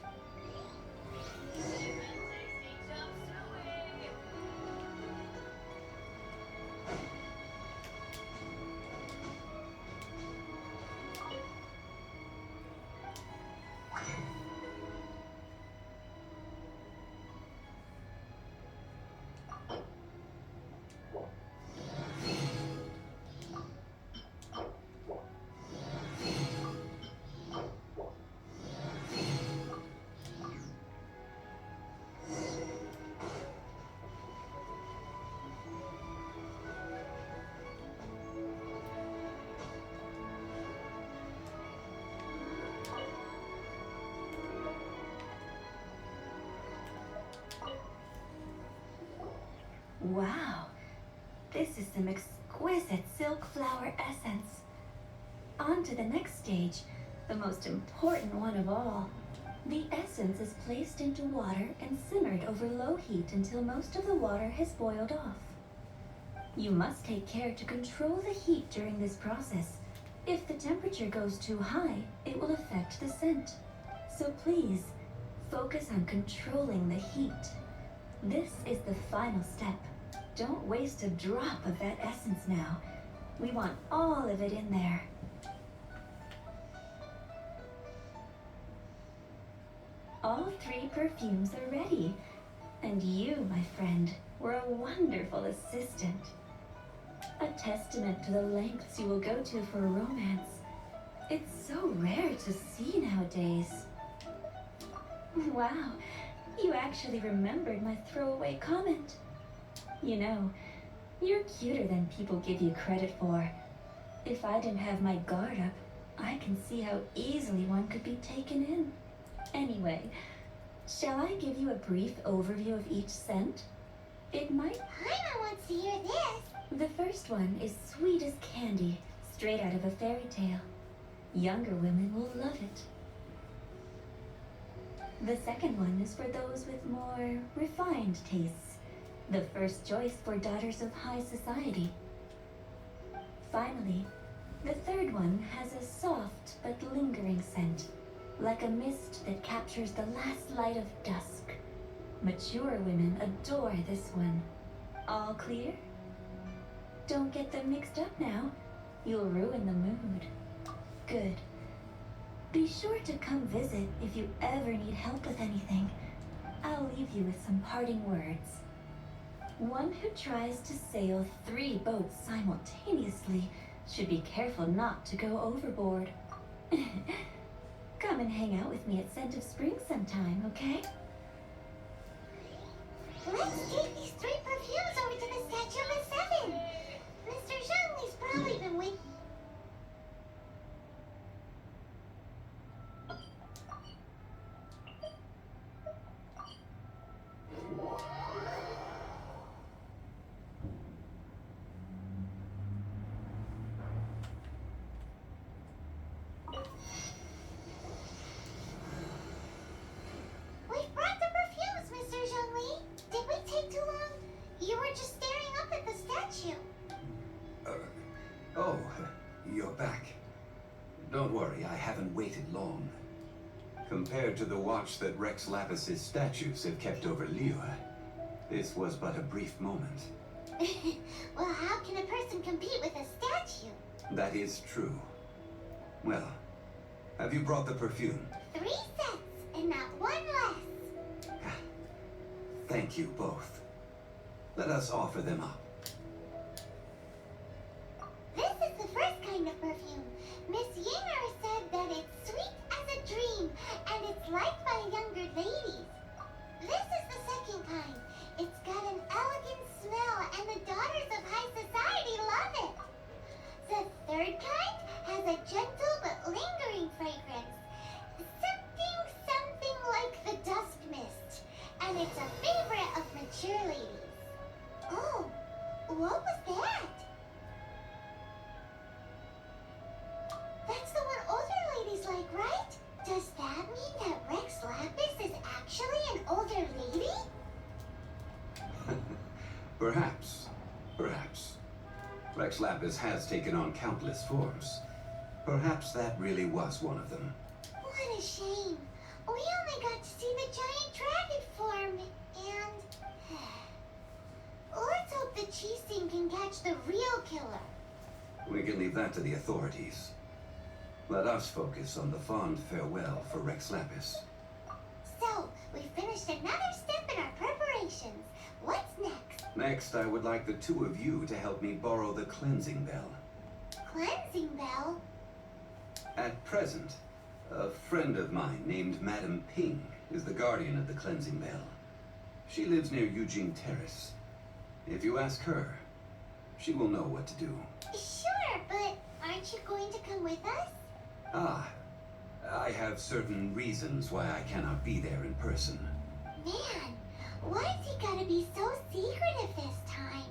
Wow, this is some exquisite silk flower essence. On to the next stage, the most important one of all. The essence is placed into water and simmered over low heat until most of the water has boiled off. You must take care to control the heat during this process. If the temperature goes too high, it will affect the scent. So please, focus on controlling the heat. This is the final step. Don't waste a drop of that essence now. We want all of it in there. All three perfumes are ready. And you, my friend, were a wonderful assistant. A testament to the lengths you will go to for a romance. It's so rare to see nowadays. Wow, you actually remembered my throwaway comment. You know, you're cuter than people give you credit for. If I didn't have my guard up, I can see how easily one could be taken in. Anyway, shall I give you a brief overview of each scent? It might... Paimon wants to hear this. The first one is sweet as candy, straight out of a fairy tale. Younger women will love it. The second one is for those with more refined tastes. The first choice for daughters of high society. Finally, the third one has a soft but lingering scent, like a mist that captures the last light of dusk. Mature women adore this one. All clear? Don't get them mixed up now. You'll ruin the mood. Good. Be sure to come visit if you ever need help with anything. I'll leave you with some parting words. One who tries to sail 3 boats simultaneously should be careful not to go overboard. Come and hang out with me at Scent of Spring sometime, okay? Let's take these 3 perfumes over to the Statue of the 7. Mr. Zhongli's probably been waiting. We've brought the perfumes, Mr. Zhongli. Did we take too long? You were just staring up at the statue. Oh, you're back. Don't worry, I haven't waited long. Compared to the watch that Rex Lapis's statues have kept over Liyue, this was but a brief moment. Well, how can a person compete with a statue? That is true. Well, have you brought the perfume? 3 sets, and not 1 less. Thank you both. Let us offer them up. This is the first kind of perfume. Miss Yinger said that it's sweet a gentle but lingering fragrance. Something like the dust mist. And it's a favorite of mature ladies. Oh, what was that? That's the one older ladies like, right? Does that mean that Rex Lapis is actually an older lady? Perhaps. Perhaps. Rex Lapis has taken on countless forms. Perhaps that really was one of them. What a shame. We only got to see the giant dragon form, and... Let's hope the Cheesing can catch the real killer. We can leave that to the authorities. Let us focus on the fond farewell for Rex Lapis. So, we finished another step in our preparations. What's next? Next, I would like the two of you to help me borrow the cleansing bell. Cleansing bell? At present, a friend of mine named Madame Ping is the guardian of the cleansing bell. She lives near Yujing Terrace. If you ask her, she will know what to do. Sure, but aren't you going to come with us? Ah, I have certain reasons why I cannot be there in person. Man, why's he gotta be so secretive this time?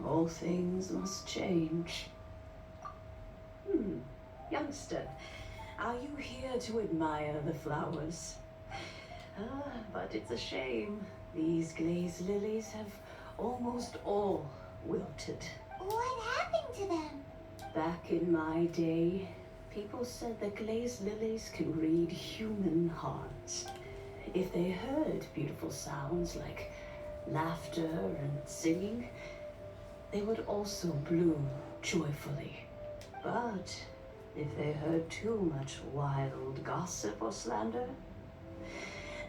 All things must change. Youngster, are you here to admire the flowers? But it's a shame. These glazed lilies have almost all wilted. What happened to them? Back in my day, people said that glazed lilies can read human hearts. If they heard beautiful sounds like laughter and singing, they would also bloom joyfully. But if they heard too much wild gossip or slander,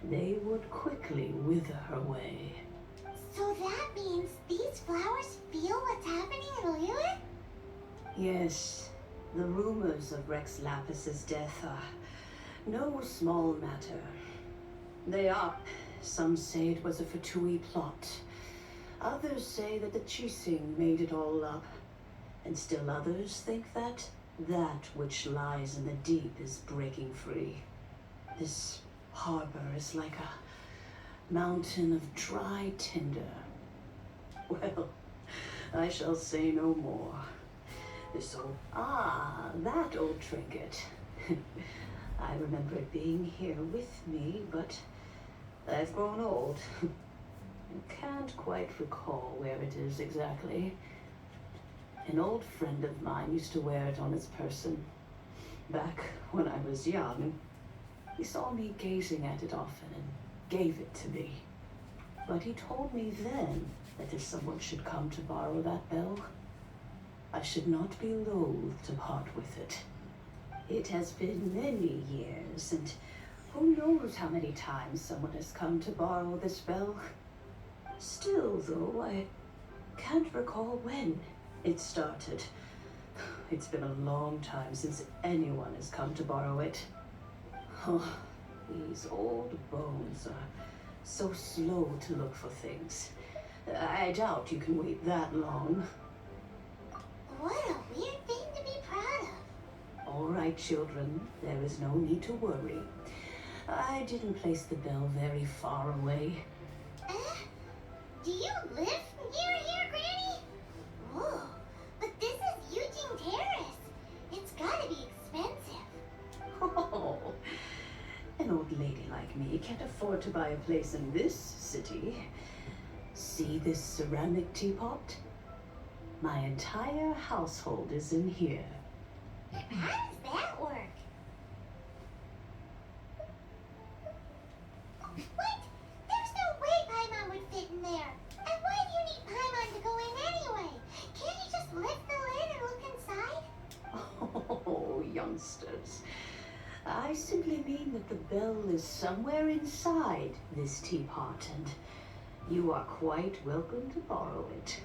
they would quickly wither away. So that means these flowers feel what's happening in Liyue? Yes, the rumors of Rex Lapis's death are no small matter. They are. Some say it was a Fatui plot. Others say that the Cheesing made it all up. And still others think that which lies in the deep is breaking free. This harbor is like a mountain of dry tinder. Well, I shall say no more. That old trinket. I remember it being here with me, but I've grown old. I can't quite recall where it is exactly. An old friend of mine used to wear it on his person. Back when I was young, he saw me gazing at it often and gave it to me. But he told me then that if someone should come to borrow that bell, I should not be loath to part with it. It has been many years, and who knows how many times someone has come to borrow this bell. Still, though, I can't recall when it started. It's been a long time since anyone has come to borrow it. Oh, these old bones are so slow to look for things. I doubt you can wait that long. What a weird thing to be proud of. All right, children, there is no need to worry. I didn't place the bell very far away. Do you live near here, Granny? Whoa, but this is Eugene Terrace. It's gotta be expensive. Oh, me can't afford to buy a place in this city. See this ceramic teapot? My entire household is in here. How does that work? What? There's no way Paimon would fit in there. And why do you need Paimon to go in anyway? Can't you just lift the lid and look inside? Oh, youngsters. I simply mean that the bell is somewhere inside this teapot, and you are quite welcome to borrow it.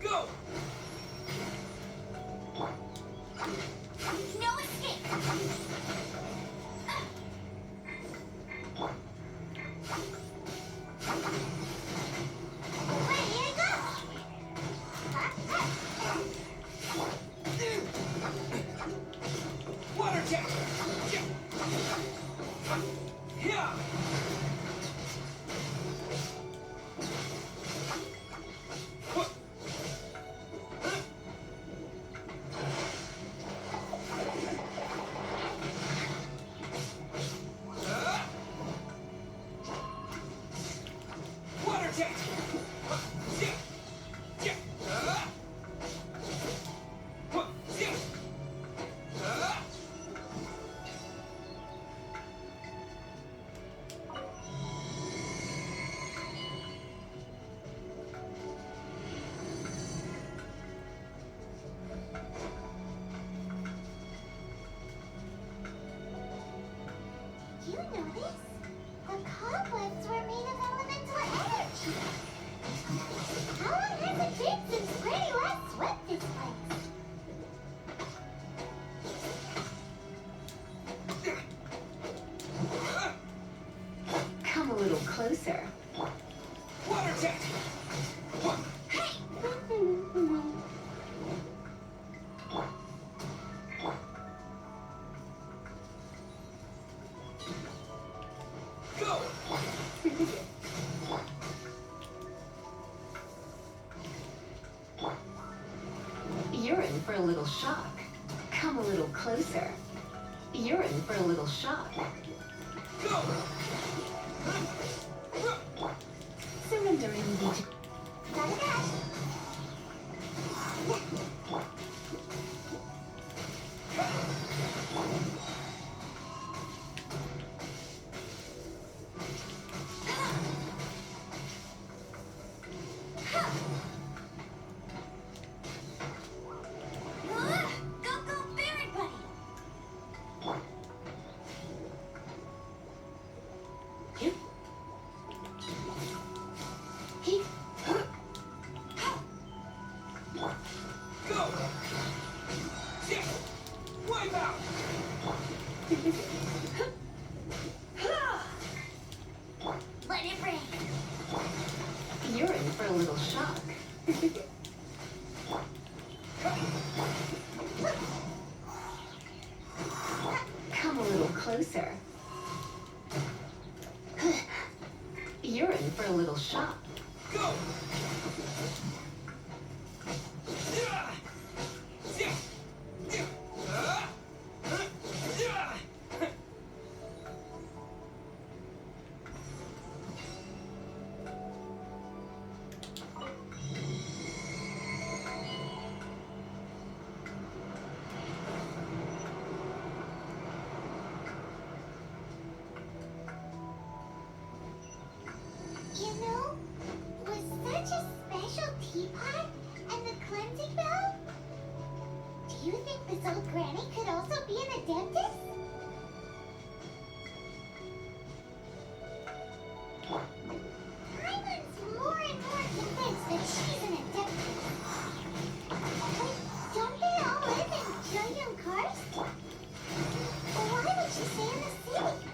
Go! No escape! Ready to go! Water jet! Yeah! Water jet! You know this? The cobwebs were made of elemental energy. How long has it been since Granny last swept this place? Come a little closer. Water jet! Go! You're in for a little shock. Come a little closer. You're in for a little shock. Go! Surrendering the Not a dash. Go, go, Baron Buddy! Go! Yeah! Wipe out! Let it rain. You're in for a little shock. Come a little closer. You're in for a little shock. Go! Yeah! Yeah! Yeah! Yeah! This old granny could also be an adeptus? Paimon's more and more convinced that she's an adeptus. Wait, don't they all live in Julian Karst? Why would she stay in the city?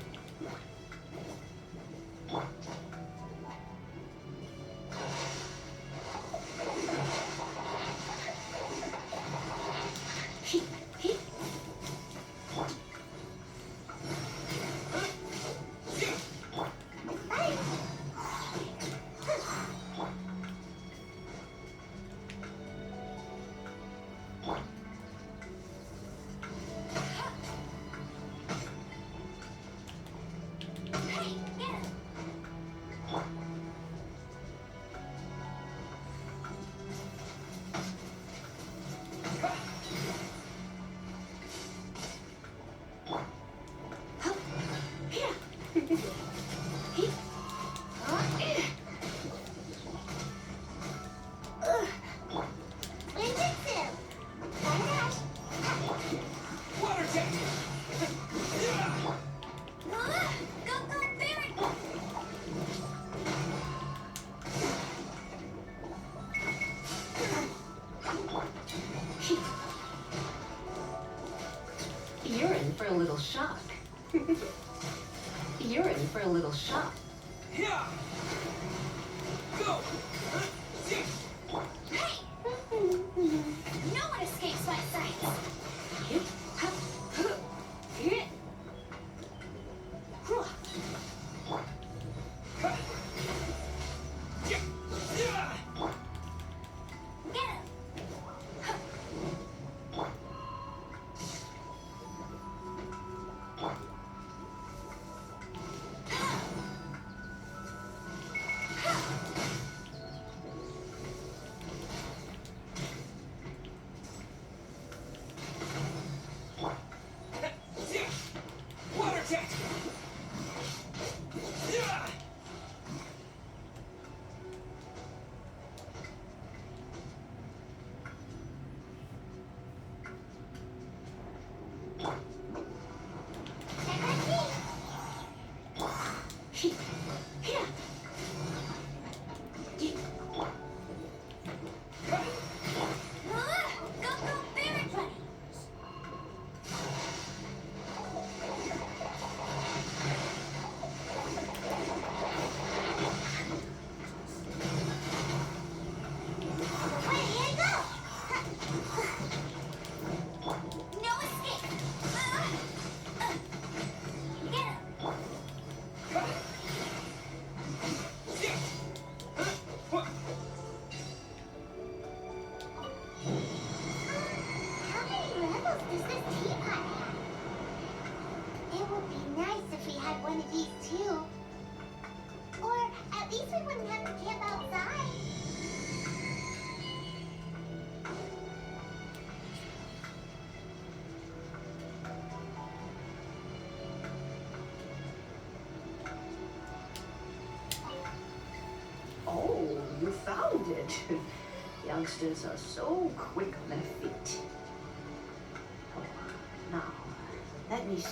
You're in for a little shock. You're in for a little shock. Go! No one escapes my sight. Water jet! How many levels does this teapot have? It would be nice if we had one of these too. Or at least we wouldn't have to camp outside. Oh, you found it. Youngsters are so quick on their feet. Oh, now, let me...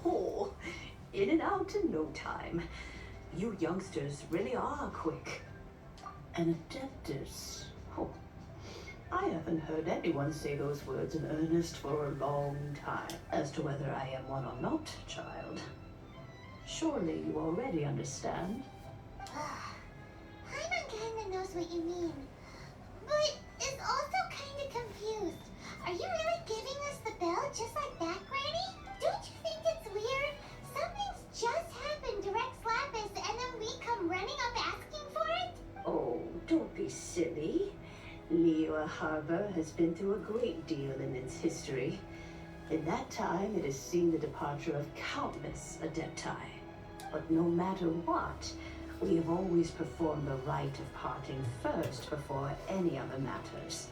Oh, in and out in no time. You youngsters really are quick. An adeptus. Oh, I haven't heard anyone say those words in earnest for a long time. As to whether I am one or not, child. Surely you already understand. Paimon kinda knows what you mean, but is also kinda confused. Are you really giving us the bell just like that, Granny? Don't you think it's weird? Something's just happened to Rex Lapis and then we come running up asking for it? Oh, don't be silly. Liua Harbor has been through a great deal in its history. In that time, it has seen the departure of countless Adepti. But no matter what, we have always performed the rite of parting first before any other matters.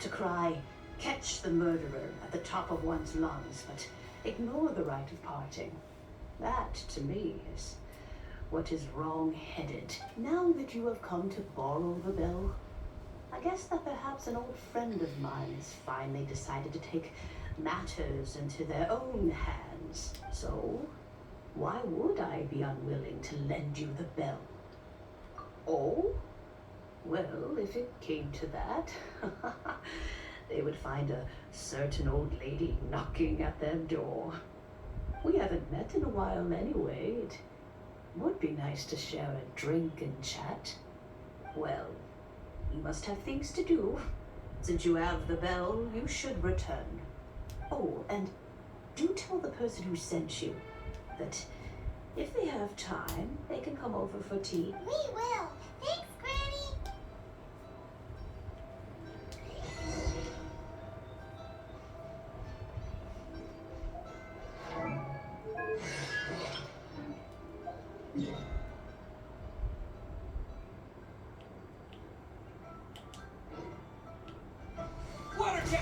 To cry, "Catch the murderer," at the top of one's lungs, but ignore the rite of parting. That, to me, is what is wrong-headed. Now that you have come to borrow the bell, I guess that perhaps an old friend of mine has finally decided to take matters into their own hands. So, why would I be unwilling to lend you the bell? Oh? Well, if it came to that, they would find a certain old lady knocking at their door. We haven't met in a while anyway. It would be nice to share a drink and chat. Well, you must have things to do. Since you have the bell, you should return. Oh, and do tell the person who sent you that if they have time, they can come over for tea. We will. Thanks, Granny. Water jet!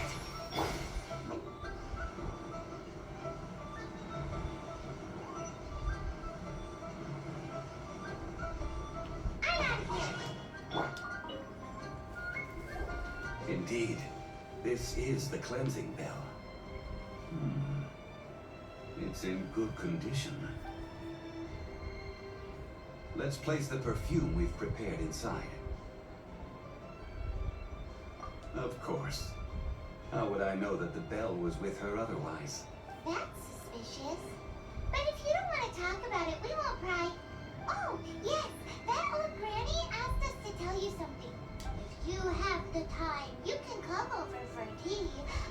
Indeed, this is the cleansing bell. It's in good condition. Let's place the perfume we've prepared inside. Of course. How would I know that the bell was with her otherwise? That's suspicious. But if you don't want to talk about it, we won't pry. Oh, yes, that old granny asked us to tell you something. If you have the time, you can come over for tea.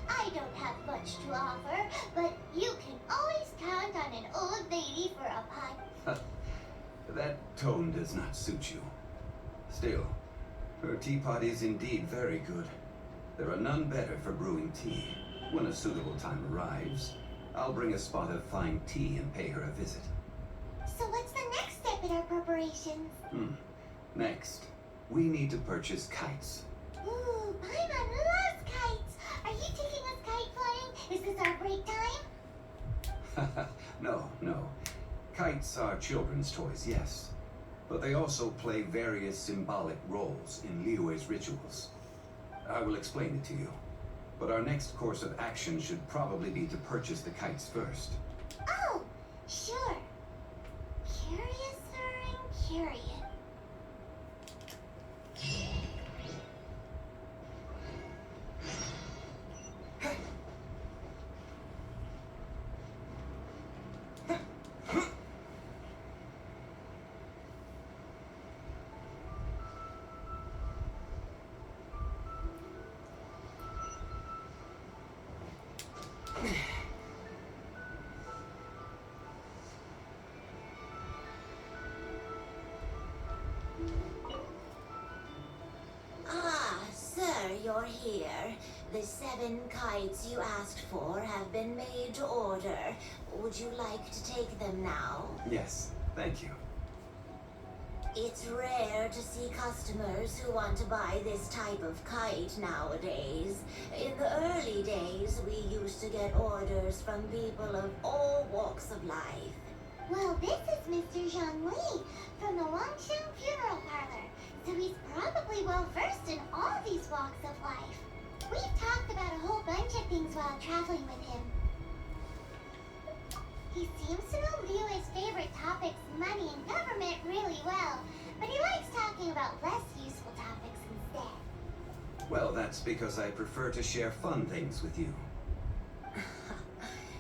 I don't have much to offer, but you can always count on an old lady for a pot. That tone does not suit you. Still, her teapot is indeed very good. There are none better for brewing tea. When a suitable time arrives, I'll bring a spot of fine tea and pay her a visit. So what's the next step in our preparations? Next, we need to purchase kites. Ooh, Paimon loves kites. Are you taking us kite flying? Is this our break time? No. Kites are children's toys, yes. But they also play various symbolic roles in Liyue's rituals. I will explain it to you. But our next course of action should probably be to purchase the kites first. Oh, sure. Curiouser and curious. You're here. The 7 kites you asked for have been made to order. Would you like to take them now? Yes, thank you. It's rare to see customers who want to buy this type of kite nowadays. In the early days, we used to get orders from people of all walks of life. Well, this is Mr. Zhongli from the Wangsheng Funeral Parlor, so he's probably well versed in all these walks of life. We've talked about a whole bunch of things while traveling with him. He seems to know Liyue's favorite topics, money and government, really well, but he likes talking about less useful topics instead. Well, that's because I prefer to share fun things with you.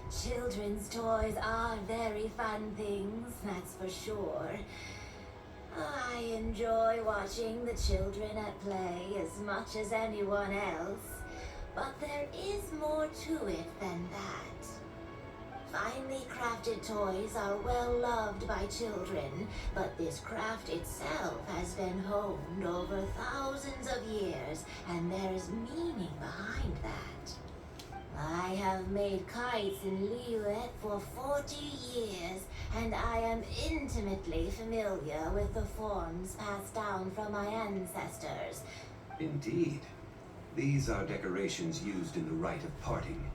Children's toys are very fun things, that's for sure. I enjoy watching the children at play as much as anyone else, but there is more to it than that. Finely crafted toys are well loved by children, but this craft itself has been honed over thousands of years, and there is meaning behind that. I have made kites in Liyue for 40 years, and I am intimately familiar with the forms passed down from my ancestors. Indeed. These are decorations used in the rite of parting.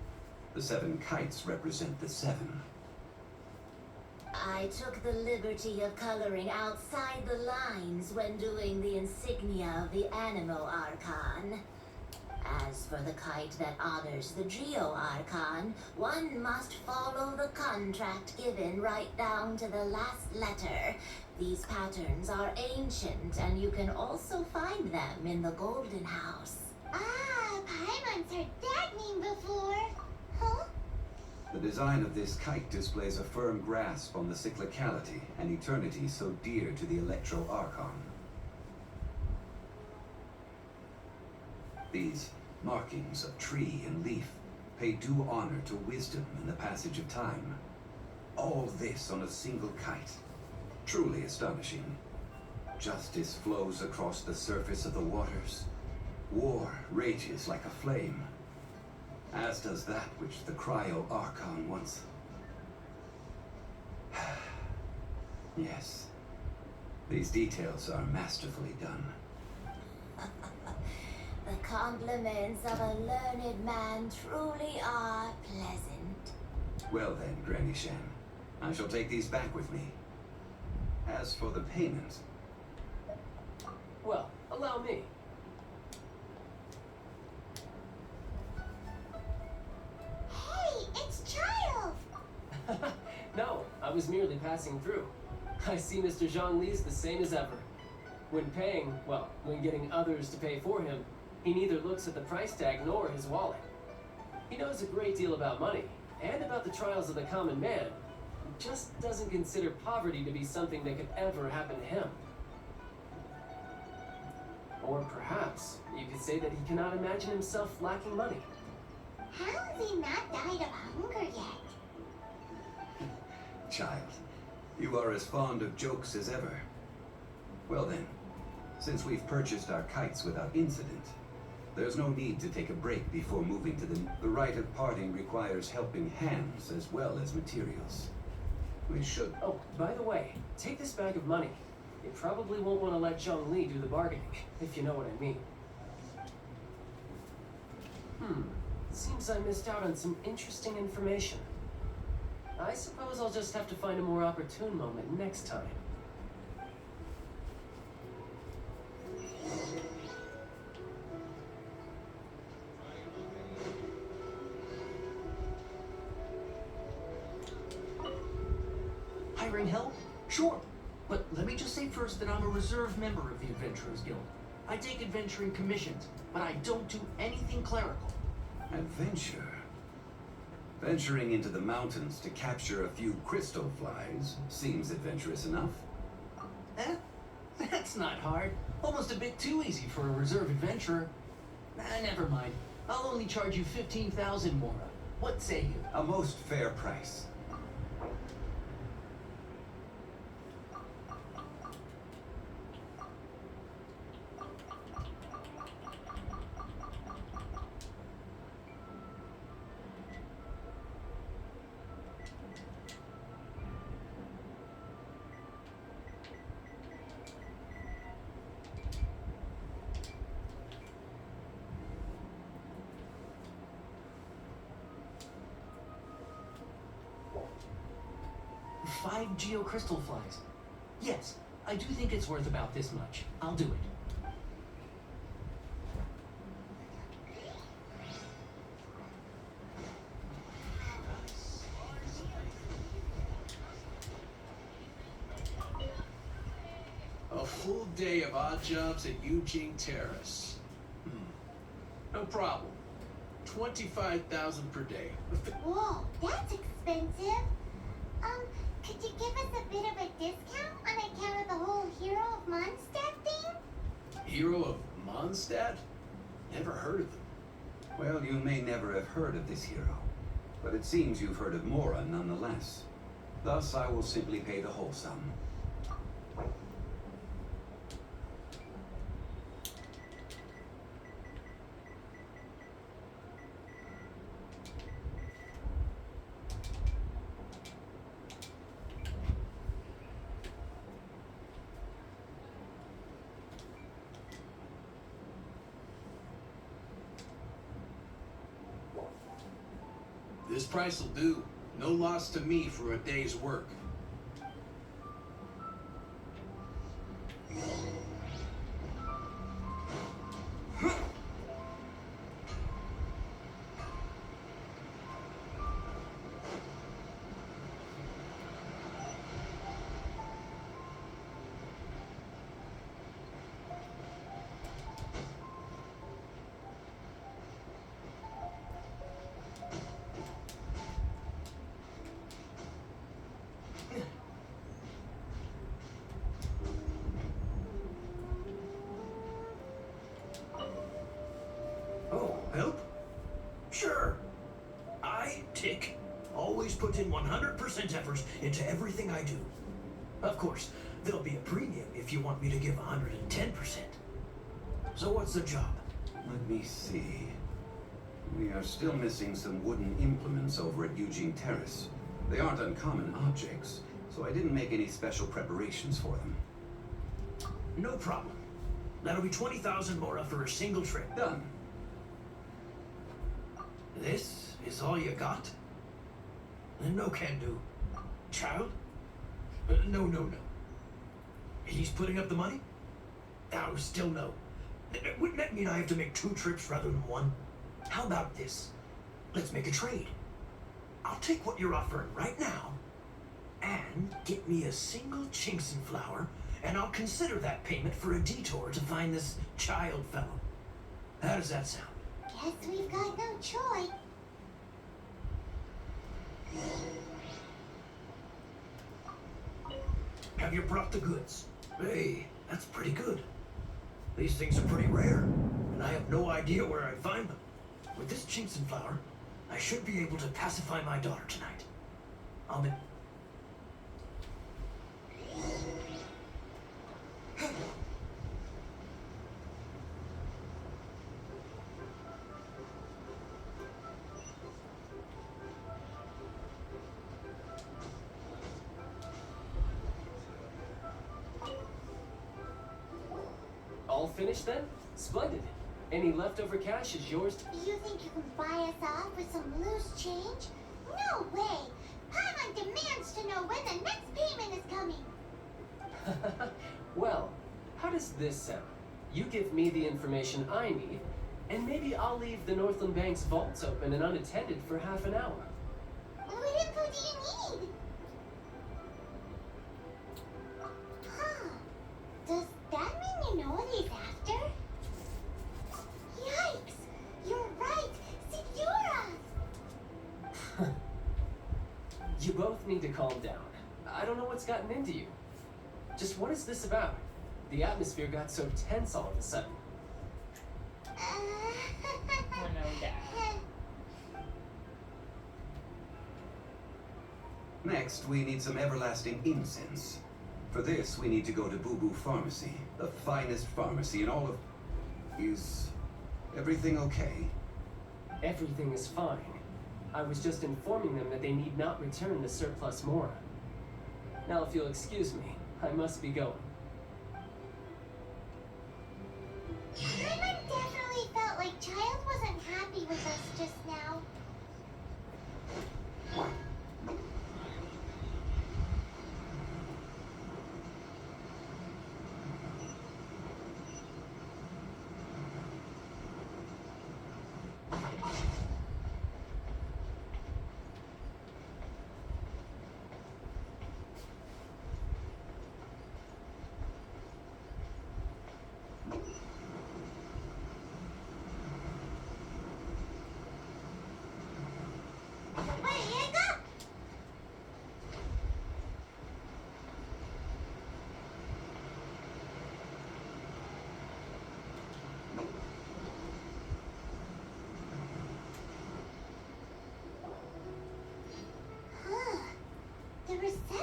The 7 kites represent the 7. I took the liberty of coloring outside the lines when doing the insignia of the Animo Archon. As for the kite that honors the Geo Archon, one must follow the contract given right down to the last letter. These patterns are ancient, and you can also find them in the Golden House. Ah, Paimon's heard that name before. Huh? The design of this kite displays a firm grasp on the cyclicality and eternity so dear to the Electro Archon. These markings of tree and leaf pay due honor to wisdom and the passage of time. All this on a single kite. Truly astonishing. Justice flows across the surface of the waters. War rages like a flame. As does that which the Cryo Archon once... Yes. These details are masterfully done. The compliments of a learned man truly are pleasant. Well then, Granny Shan, I shall take these back with me. As for the payment... Well, allow me. Hey, it's Child! No, I was merely passing through. I see Mr. Zhongli's the same as ever. When paying, well, when getting others to pay for him, he neither looks at the price tag nor his wallet. He knows a great deal about money, and about the trials of the common man. He just doesn't consider poverty to be something that could ever happen to him. Or perhaps you could say that he cannot imagine himself lacking money. How has he not died of hunger yet? Child, you are as fond of jokes as ever. Well then, since we've purchased our kites without incident, there's no need to take a break before moving to the rite of parting requires helping hands as well as materials. We should... Oh, by the way, take this bag of money. You probably won't want to let Zhongli do the bargaining, if you know what I mean. Seems I missed out on some interesting information. I suppose I'll just have to find a more opportune moment next time. Hiring help? Sure. But let me just say first that I'm a reserve member of the Adventurers Guild. I take adventuring commissions, but I don't do anything clerical. Adventure? Venturing into the mountains to capture a few crystal flies seems adventurous enough. That's not hard. Almost a bit too easy for a reserve adventurer. Never mind. I'll only charge you 15,000 Mora. What say you? A most fair price. Five geocrystal flies. Yes, I do think it's worth about this much. I'll do it. A full day of odd jobs at Yujing Terrace. No problem. 25,000 per day. Whoa, that's expensive. Could you give us a bit of a discount on account of the whole Hero of Mondstadt thing? Hero of Mondstadt? Never heard of them. Well, you may never have heard of this hero. but it seems you've heard of Mora nonetheless. Thus, I will simply pay the whole sum. This price will do. No loss to me for a day's work. Oh, help? Sure. I, Tick, always put in 100% effort into everything I do. Of course, there'll be a premium if you want me to give 110%. So what's the job? Let me see. We are still missing some wooden implements over at Eugene Terrace. They aren't uncommon objects, so I didn't make any special preparations for them. No problem. That'll be 20,000 Mora for a single trip. Done. This is all you got? No can do. Child? No. He's putting up the money? Oh, still no. Wouldn't that mean I have to make 2 trips rather than 1? How about this? Let's make a trade. I'll take what you're offering right now and get me a single Chinxin flower, and I'll consider that payment for a detour to find this child fellow. How does that sound? Guess we've got no choice. Have you brought the goods? Hey, that's pretty good. These things are pretty rare, and I have no idea where I'd find them. With this Chinxin flower, I should be able to pacify my daughter tonight. I'll be... All finished then? Splendid. Any leftover cash is yours. You think you can buy us off with some loose change? No way! Paimon demands to know when the next payment is coming. Well, how does this sound? You give me the information I need, and maybe I'll leave the Northland Bank's vaults open and unattended for half an hour. What info do you need? Huh. Does that mean you know what he's after? Yikes! You're right! Segura! You both need to calm down. I don't know what's gotten into you. Just what is this about? The atmosphere got so tense all of a sudden. Next, we need some everlasting incense. For this, we need to go to Boo Boo Pharmacy, the finest pharmacy in all of... Is everything okay? Everything is fine. I was just informing them that they need not return the surplus Mora. Now, if you'll excuse me, I must be going. Paimon definitely felt like Child wasn't happy with us just now.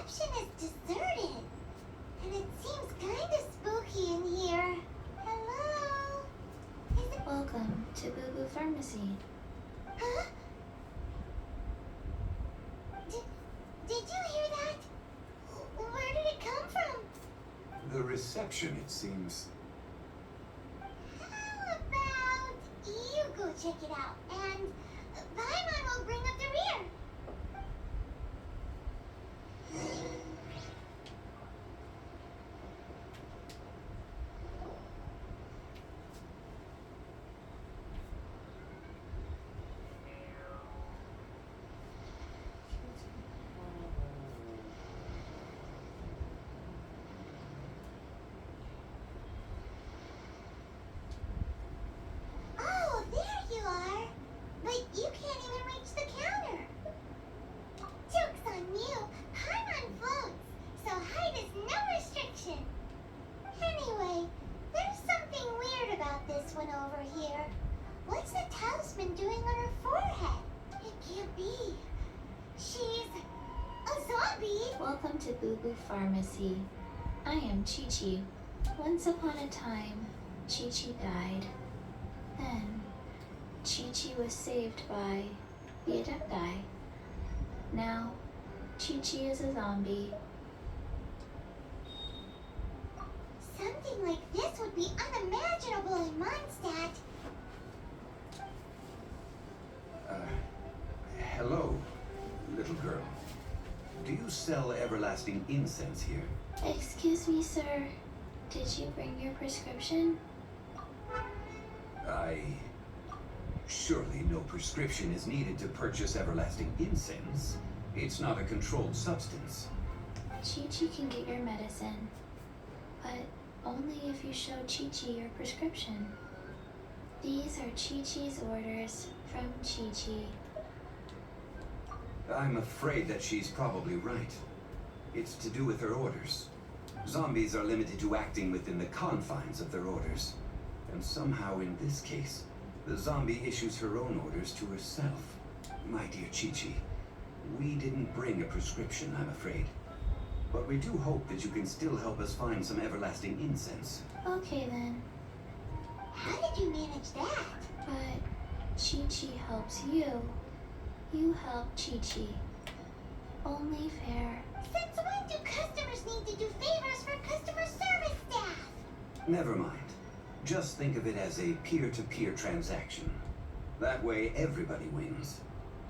reception is deserted. And it seems kind of spooky in here. Hello? Is it... Welcome to Boo Boo Pharmacy. Huh? Did you hear that? Where did it come from? The reception, it seems. How about you go check it out, and Paimon will bring up the rear. Oh, there you are. But you can't even reach the counter. Joke's on you. Paimon floats, so height is no restriction. Anyway, there's something weird about this one over here. What's the talisman doing on her forehead? It can't be. She's a zombie. Welcome to Boo Boo Pharmacy. I am Chi-Chi. Once upon a time, Chi-Chi died. Then, Chi-Chi was saved by the Adepti. Now, Chi-Chi is a zombie. Something like this would be unimaginable in Mondstadt. Hello, little girl. Do you sell everlasting incense here? Excuse me, sir. Did you bring your prescription? Surely no prescription is needed to purchase everlasting incense. It's not a controlled substance. Chi-Chi can get your medicine, but only if you show Chi-Chi your prescription. These are Chi-Chi's orders from Chi-Chi. I'm afraid that she's probably right. It's to do with her orders. Zombies are limited to acting within the confines of their orders. And somehow in this case, the zombie issues her own orders to herself. My dear Chi-Chi, we didn't bring a prescription, I'm afraid. But we do hope that you can still help us find some everlasting incense. Okay then, How did you manage that? but Chi-Chi helps you. You help Chi-Chi. Only fair. Since when do customers need to do favors for customer service staff? Never mind. Just think of it as a peer-to-peer transaction. That way everybody wins.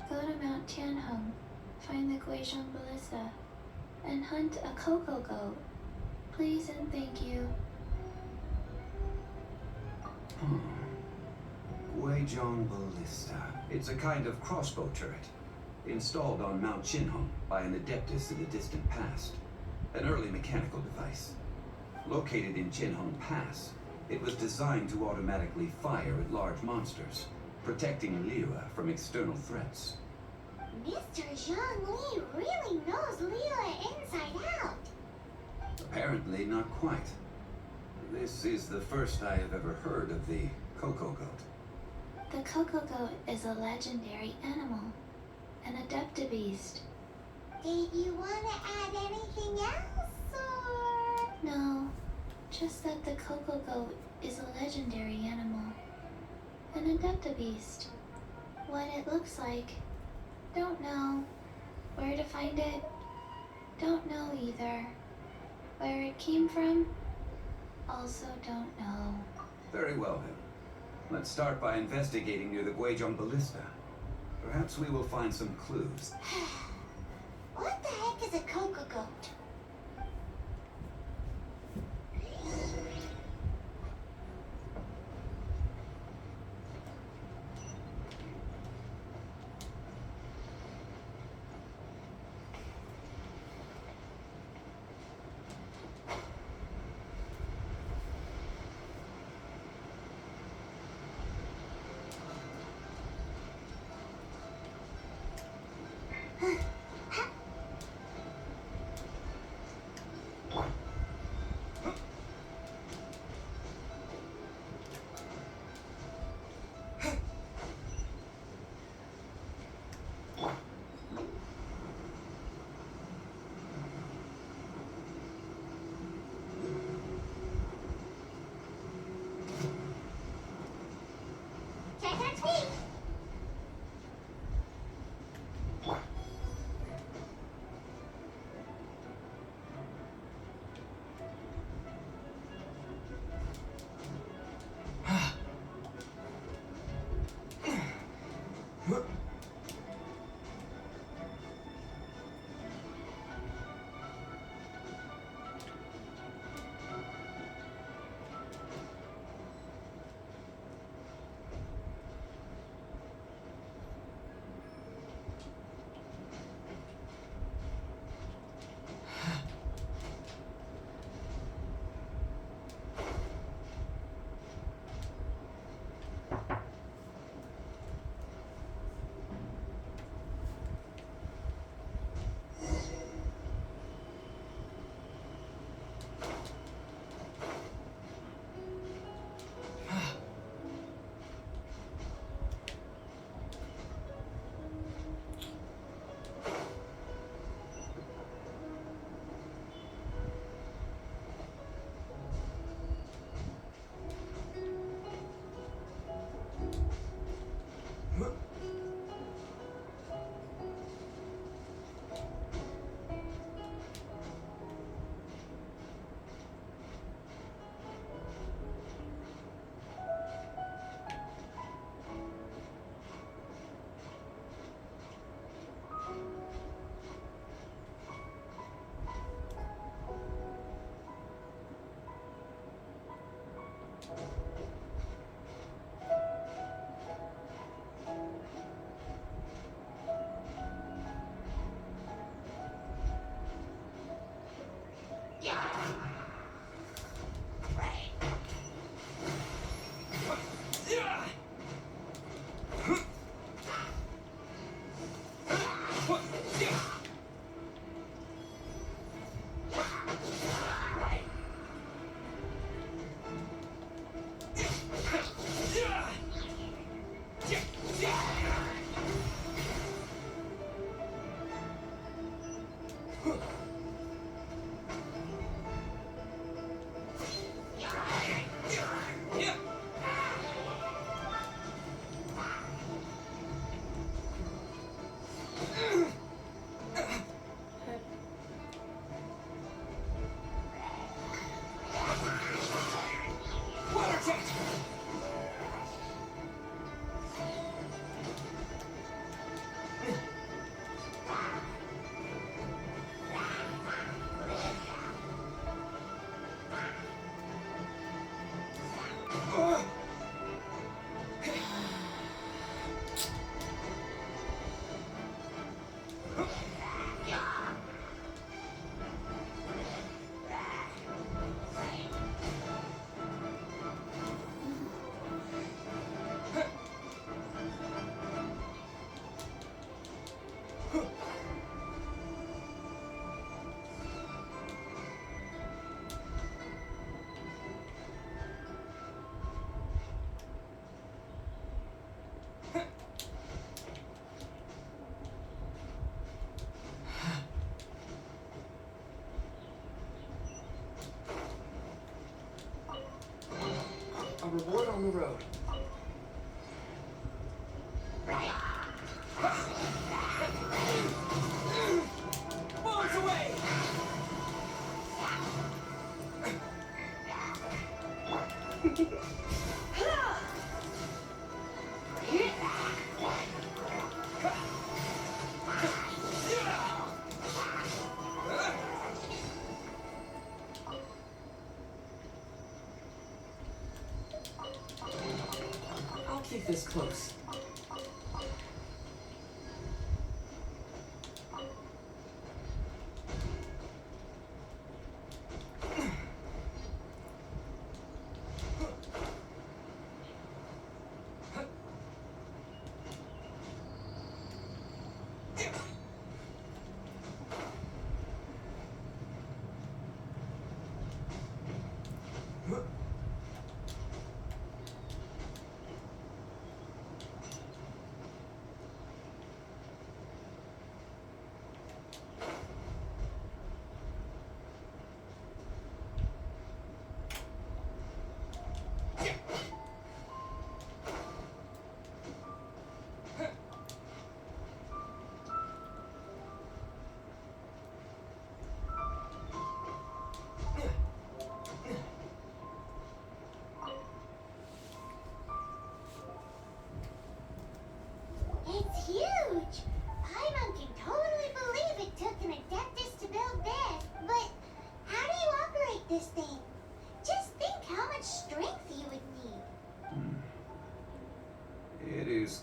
Go to Mount Tianheng, find the Guizhong Ballista, and hunt a cocoa goat. Please and thank you. Guizhong Ballista. It's a kind of crossbow turret, installed on Mount Qinhong by an Adeptus in the distant past. An early mechanical device. Located in Qinhong Pass, it was designed to automatically fire at large monsters, protecting Liyue from external threats. Mr. Zhongli really knows Liyue inside out. Apparently not quite. This is the first I have ever heard of the Cocoa Goat. The cocoa goat is a legendary animal, an Adeptabeast. Did you want to add anything else, or...? No, just that the cocoa goat is a legendary animal, an Adeptabeast. What it looks like, don't know. Where to find it, don't know either. Where it came from, also don't know. Very well then. Let's start by investigating near the Guizhong Ballista. Perhaps we will find some clues. What the heck is a cocoa goat?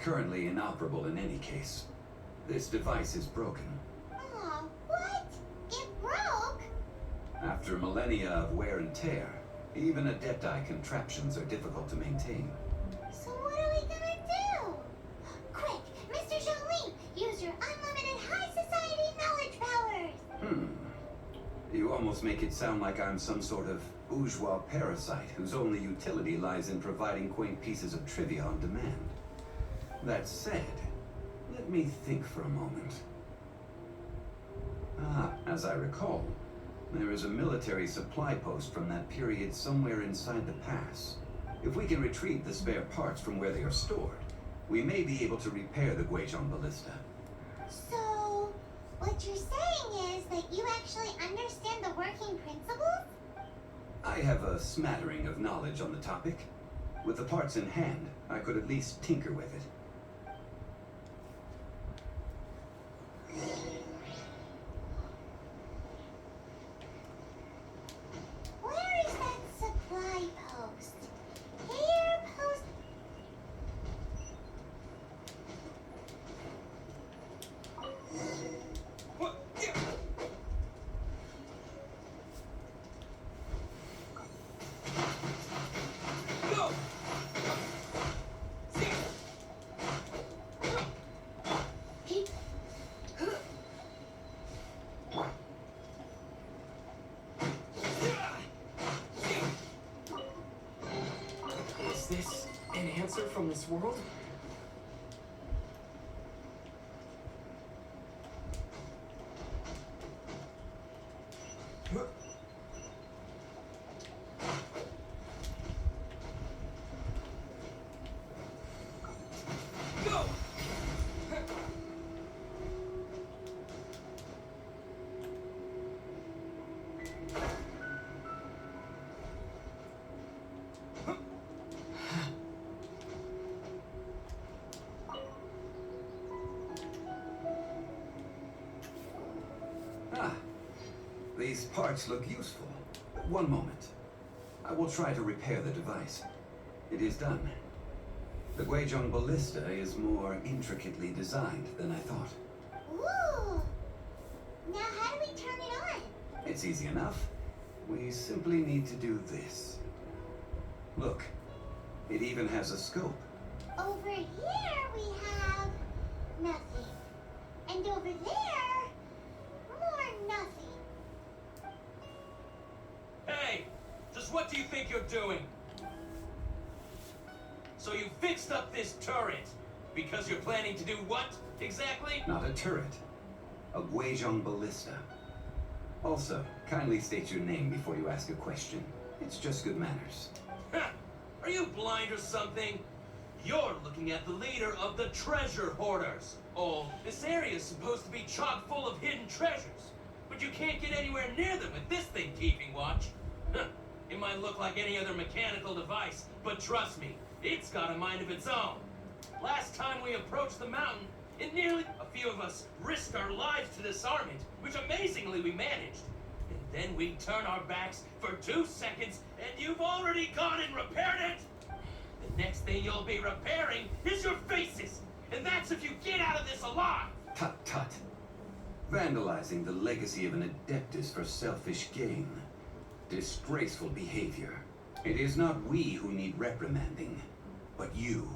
currently inoperable in any case. This device is broken. Aw, what? It broke? After millennia of wear and tear, even Adepti contraptions are difficult to maintain. So what are we gonna do? Quick, Mr. Zhongli, use your unlimited high society knowledge powers! You almost make it sound like I'm some sort of bourgeois parasite whose only utility lies in providing quaint pieces of trivia on demand. That said, let me think for a moment. As I recall, there is a military supply post from that period somewhere inside the pass. If we can retrieve the spare parts from where they are stored, we may be able to repair the Guizhong Ballista. So, what you're saying is that you actually understand the working principles? I have a smattering of knowledge on the topic. With the parts in hand, I could at least tinker with it. Where is that supply post? Here, post. Go! Is this an answer from this world? Go! These parts look useful. One moment. I will try to repair the device. It is done. The Guizhong Ballista is more intricately designed than I thought. Ooh! Now how do we turn it on? It's easy enough. We simply need to do this. Look, it even has a scope. Over here we have nothing. And over there, more nothing. Hey! Just what do you think you're doing? So you fixed up this turret because you're planning to do what exactly? Not a turret. A Guizhong Ballista. Also, kindly state your name before you ask a question. It's just good manners. Ha! Are you blind or something? You're looking at the leader of the treasure hoarders. Oh, this area is supposed to be chock full of hidden treasures, but you can't get anywhere near them with this thing keeping watch. Huh. It might look like any other mechanical device, but trust me, it's got a mind of its own. Last time we approached the mountain, a few of us risked our lives to disarm it, which amazingly we managed. And then we turn our backs for 2 seconds, and you've already gone and repaired it! The next thing you'll be repairing is your faces! And that's if you get out of this alive! Tut tut. Vandalizing the legacy of an Adeptus for selfish gain. Disgraceful behavior. It is not we who need reprimanding, but you.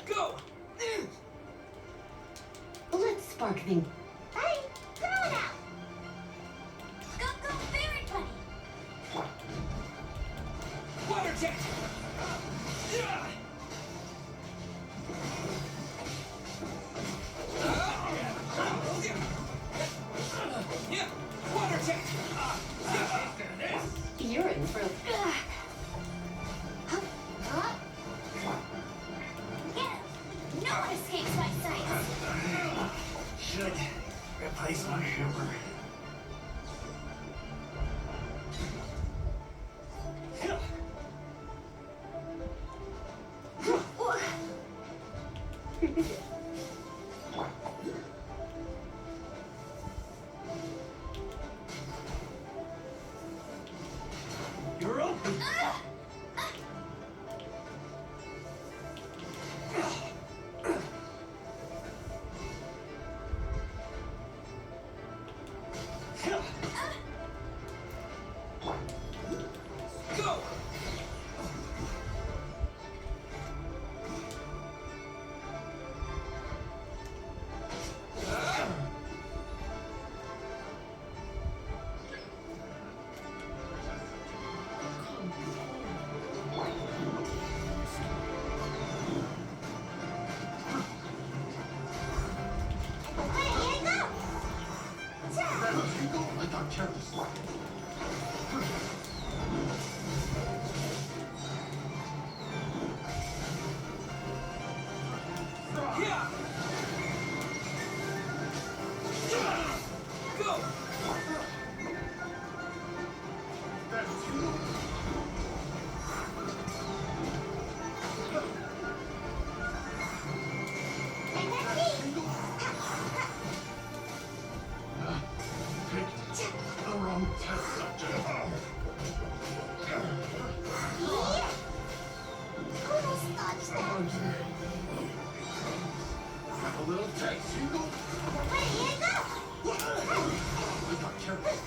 Go! Let's spark things. Buddy, come on out! Go, favorite bunny! Water jet! Yeah! Water jet! You're in for a... Get him! No one escapes my sight! Should replace my hammer. You're open! Go! I got careless. Yeah! Go! That's you. Picked the wrong test subject. Almost dodged that. Have a little taste, Hugo. Here you go! I got careless.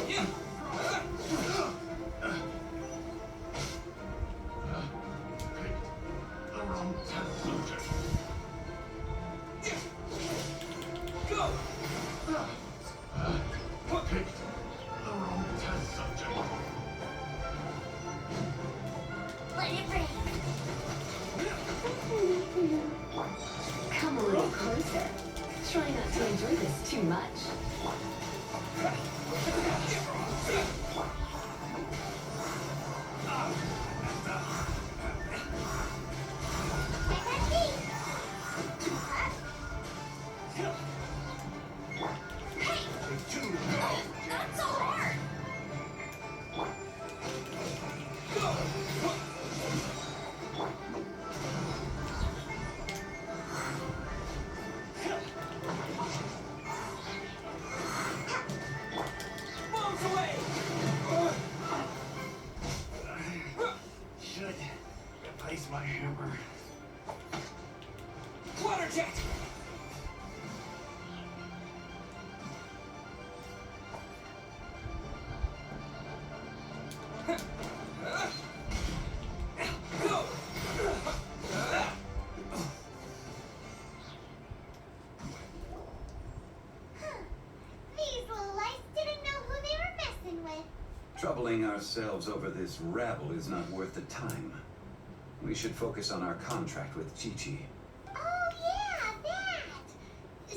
Yeah! Picked the wrong test subject. Go! Picked the wrong test subject. Let it rain. Come a little closer. Try not to enjoy this too much. Not so hard! Bombs away! Should replace my hammer. Water jet! Go! These little lights didn't know who they were messing with. Troubling ourselves over this rabble is not worth the time. We should focus on our contract with Chi-Chi. Oh yeah, that!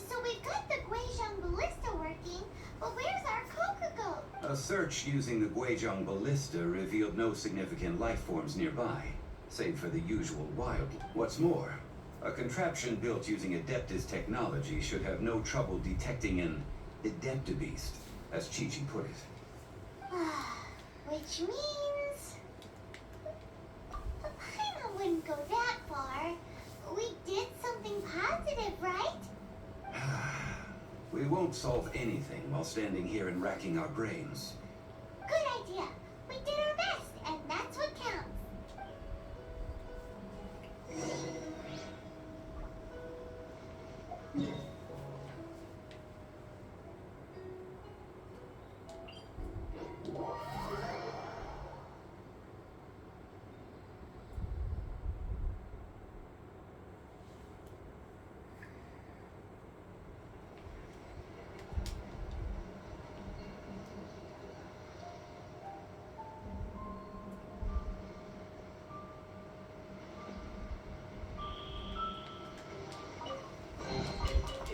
So we've got the Guizhong Ballista working, but where's our Kokugo? A search using the Guizhong Ballista revealed no significant life forms nearby, save for the usual wild. What's more, a contraption built using Adeptus technology should have no trouble detecting an Adeptabeast, as Chi-Chi put it. Which means... Paimon wouldn't go that far. We did something positive, right? We won't solve anything while standing here and racking our brains. Good idea. We did our best, and that's what counts.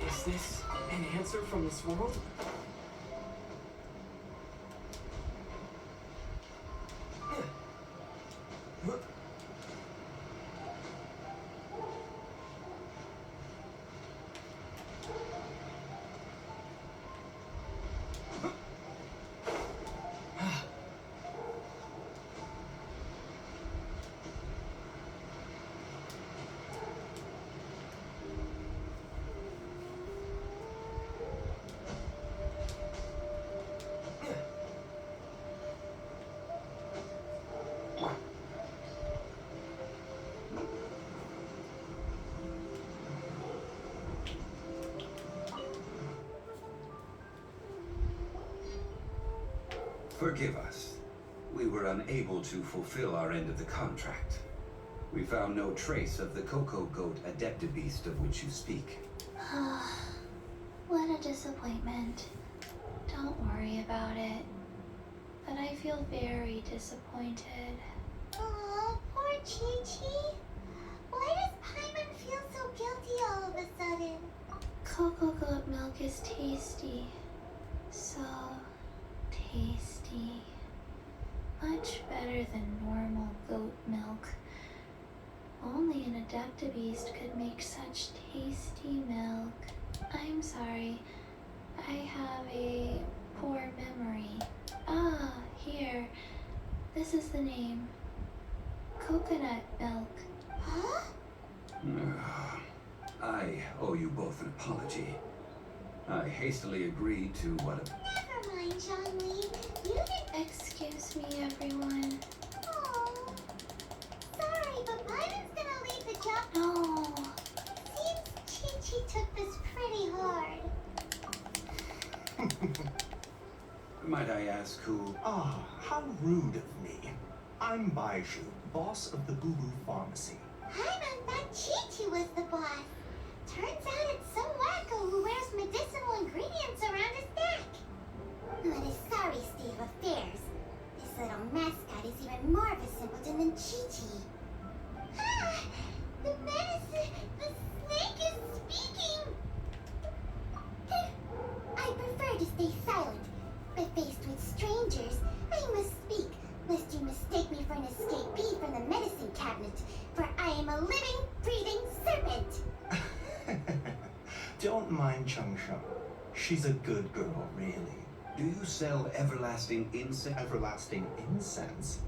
Is this an answer from this world? Forgive us. We were unable to fulfill our end of the contract. We found no trace of the Cocoa Goat Adeptabeast of which you speak. What a disappointment. Don't worry about it. But I feel very disappointed. Aw, poor Chi-Chi. Why does Paimon feel so guilty all of a sudden? Cocoa goat milk is tasty. So tasty. Much better than normal goat milk. Only an Adeptabeast could make such tasty milk. I'm sorry. I have a poor memory. Ah, here. This is the name. Coconut milk. Huh? I owe you both an apology. I hastily agreed to what Never mind, Zhongli. You didn't. Excuse me, everyone. Oh. Sorry, but Paimon's gonna leave the job. No. Seems Chi-Chi took this pretty hard. Might I ask who? Ah, how rude of me. I'm Baiju, boss of the Boo Boo Pharmacy. Paimon thought Chi-Chi was the boss. Turns out it's some wacko who wears medicinal ingredients around his neck. What a sorry state of affairs. This little mascot is even more of a simpleton than Chi-Chi. Ah! The medicine! The snake is speaking! I prefer to stay silent, but faced with strangers, I must speak, lest you mistake me for an escapee from the medicine cabinet, for I am a living, breathing serpent! Don't mind Chung Sheng. She's a good girl, really. Do you sell everlasting incense? Everlasting incense?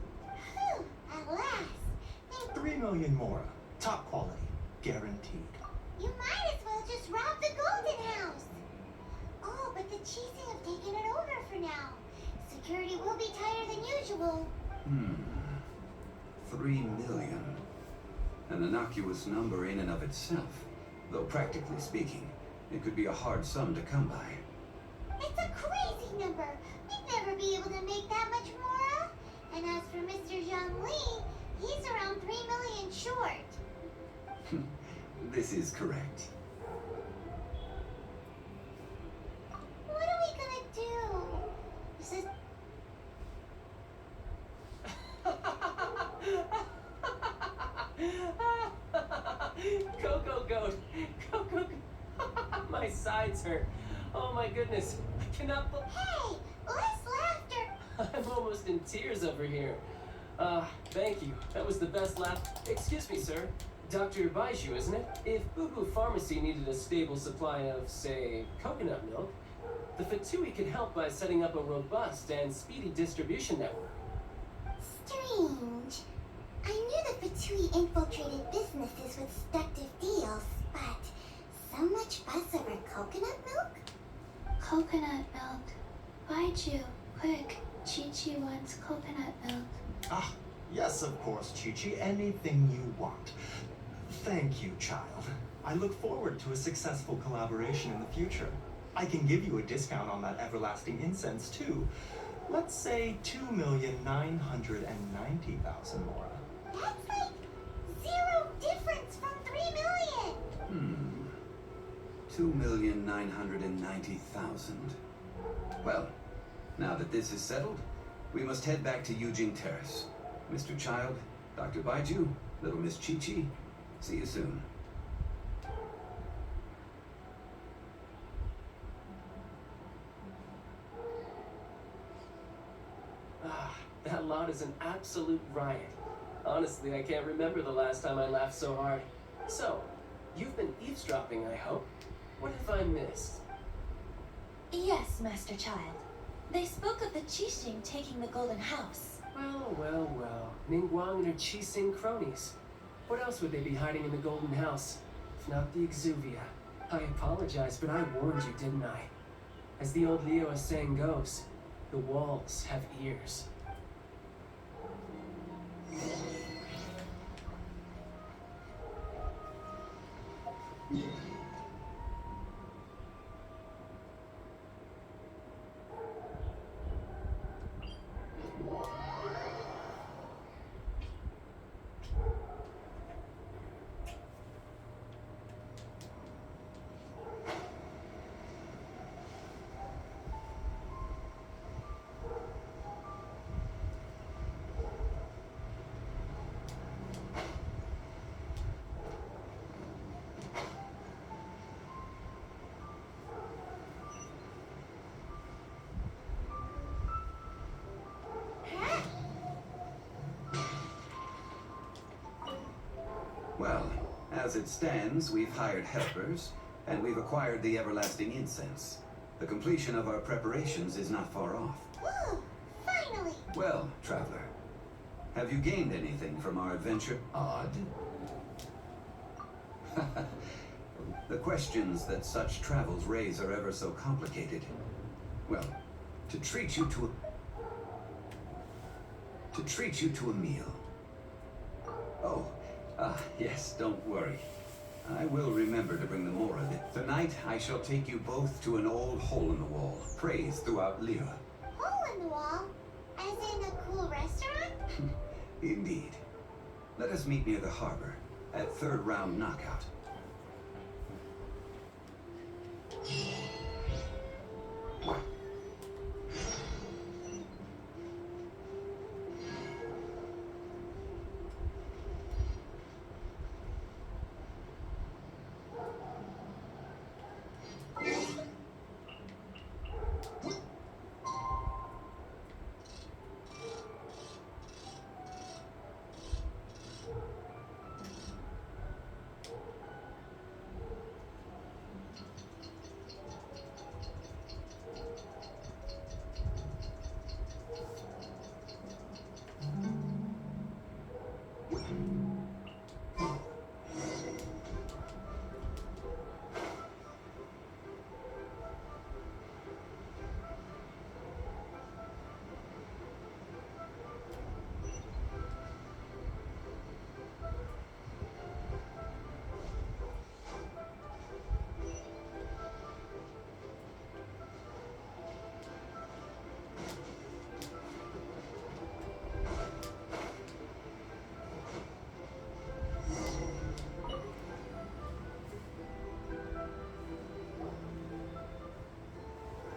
Phew! At last! 3 million more. Top quality. Guaranteed. You might as well just rob the Golden House! Oh, but the Cheesing have taken it over for now. Security will be tighter than usual. 3 million. An innocuous number in and of itself. Though practically speaking, it could be a hard sum to come by. It's a crazy number. We'd never be able to make that much more. And as for Mr. Zhongli, he's around 3 million short. This is correct. What are we gonna do? Is this... Cocoa Goat! Cocoa My sides hurt. Oh my goodness. I cannot Hey! Less laughter! I'm almost in tears over here. Thank you. That was the best laugh. Excuse me, sir. Dr. Baiju, isn't it? If Boo Boo Pharmacy needed a stable supply of, say, coconut milk, the Fatui could help by setting up a robust and speedy distribution network. Strange. I knew the Fatui infiltrated businesses with seductive deals, but so much fuss over coconut milk? Coconut milk. Baiju, quick. Chi-Chi wants coconut milk. Ah, yes, of course, Chi-Chi. Anything you want. Thank you, child. I look forward to a successful collaboration in the future. I can give you a discount on that everlasting incense, too. Let's say 2,990,000 more. That's like 0 difference from 3 million! 2,990,000. Well, now that this is settled, we must head back to Yujing Terrace. Mr. Child, Dr. Baiju, little Miss Chi-Chi, see you soon. That lot is an absolute riot. Honestly, I can't remember the last time I laughed so hard. So, you've been eavesdropping, I hope. What have I missed? Yes, Master Child. They spoke of the Qixing taking the Golden House. Well. Ningguang and her Qixing cronies. What else would they be hiding in the Golden House? If not the Exuvia. I apologize, but I warned you, didn't I? As the old Liyue saying goes, the walls have ears. Well, as it stands, we've hired helpers, and we've acquired the everlasting incense. The completion of our preparations is not far off. Woo! Finally! Well, traveler, have you gained anything from our adventure? Odd. The questions that such travels raise are ever so complicated. Well, to treat you to a meal. Oh, yes, don't worry. I will remember to bring the Mora. Tonight, I shall take you both to an old hole-in-the-wall, praised throughout Lyra. Hole in the wall? As in a cool restaurant? Indeed. Let us meet near the harbor, at third round knockout.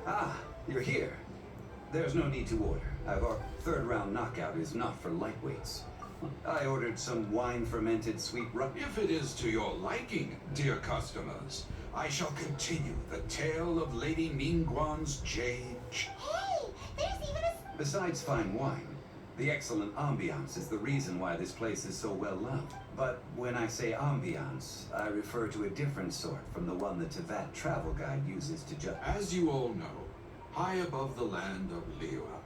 Ah, you're here. There's no need to order. Our third round knockout is not for lightweights. I ordered some wine-fermented sweet rum. If it is to your liking, dear customers, I shall continue the tale of Lady Ningguang's jade. Hey, there's even a... Besides fine wine, the excellent ambiance is the reason why this place is so well loved. But when I say ambiance, I refer to a different sort from the one the Tevat travel guide uses to judge. As you all know, high above the land of Lyra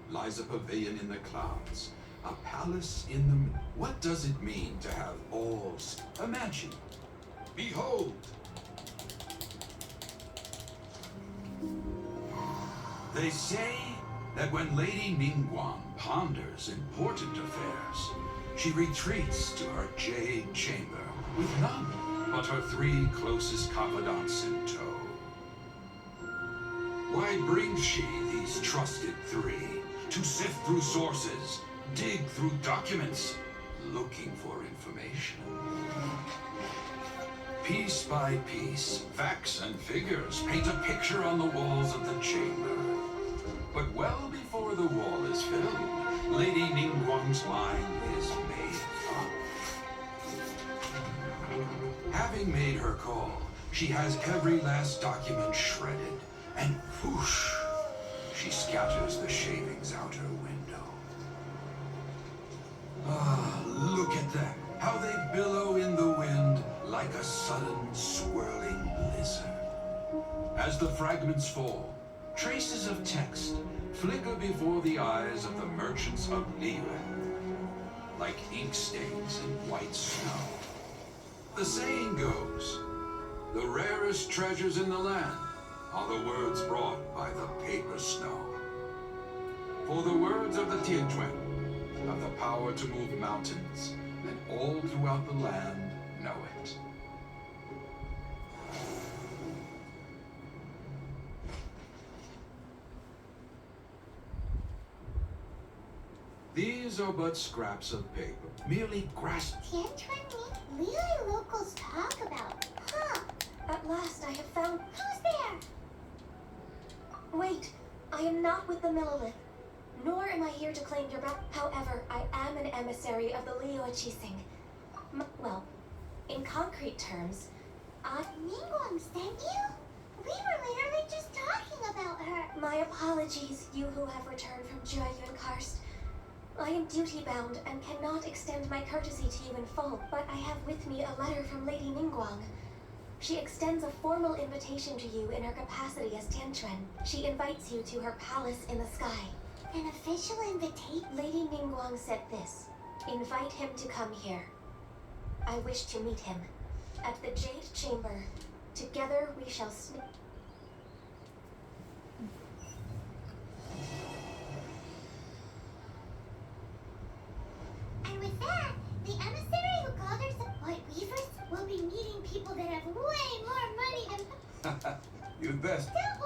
lies a pavilion in the clouds, a palace in the... What does it mean to have all... Imagine. Behold. They say that when Lady Ningguang ponders important affairs, she retreats to her jade chamber with none but her 3 closest confidants in tow. Why brings she these trusted 3 to sift through sources, dig through documents, looking for information? Piece by piece, facts and figures paint a picture on the walls of the chamber. But well before the wall is filled, Lady Ningguang's mind is made up. Having made her call, she has every last document shredded, and whoosh, she scatters the shavings out her window. Ah, look at them, how they billow in the wind like a sudden swirling blizzard. As the fragments fall, traces of text flicker before the eyes of the merchants of Lyra, like ink stains in white snow. The saying goes, the rarest treasures in the land are the words brought by the paper snow. For the words of the Tianquan have the power to move mountains, and all throughout the land know it. These are but scraps of paper, merely grasped. Tianquan Liyue locals talk about. Huh. At last I have found... Who's there? Wait, I am not with the Millelith, nor am I here to claim your back. However, I am an emissary of the Liyue Qixing. Well, in concrete terms, Ningguang sent you? We were literally just talking about her. My apologies, you who have returned from Jueyun Karst. I am duty-bound and cannot extend my courtesy to you in full, but I have with me a letter from Lady Ningguang. She extends a formal invitation to you in her capacity as Tianquan. She invites you to her palace in the sky. An official invitation? Lady Ningguang said this. Invite him to come here. I wish to meet him. At the Jade Chamber. Together we shall And with that, the emissary who called herself White Weavers will be meeting people that have way more money than... You'd best. Don't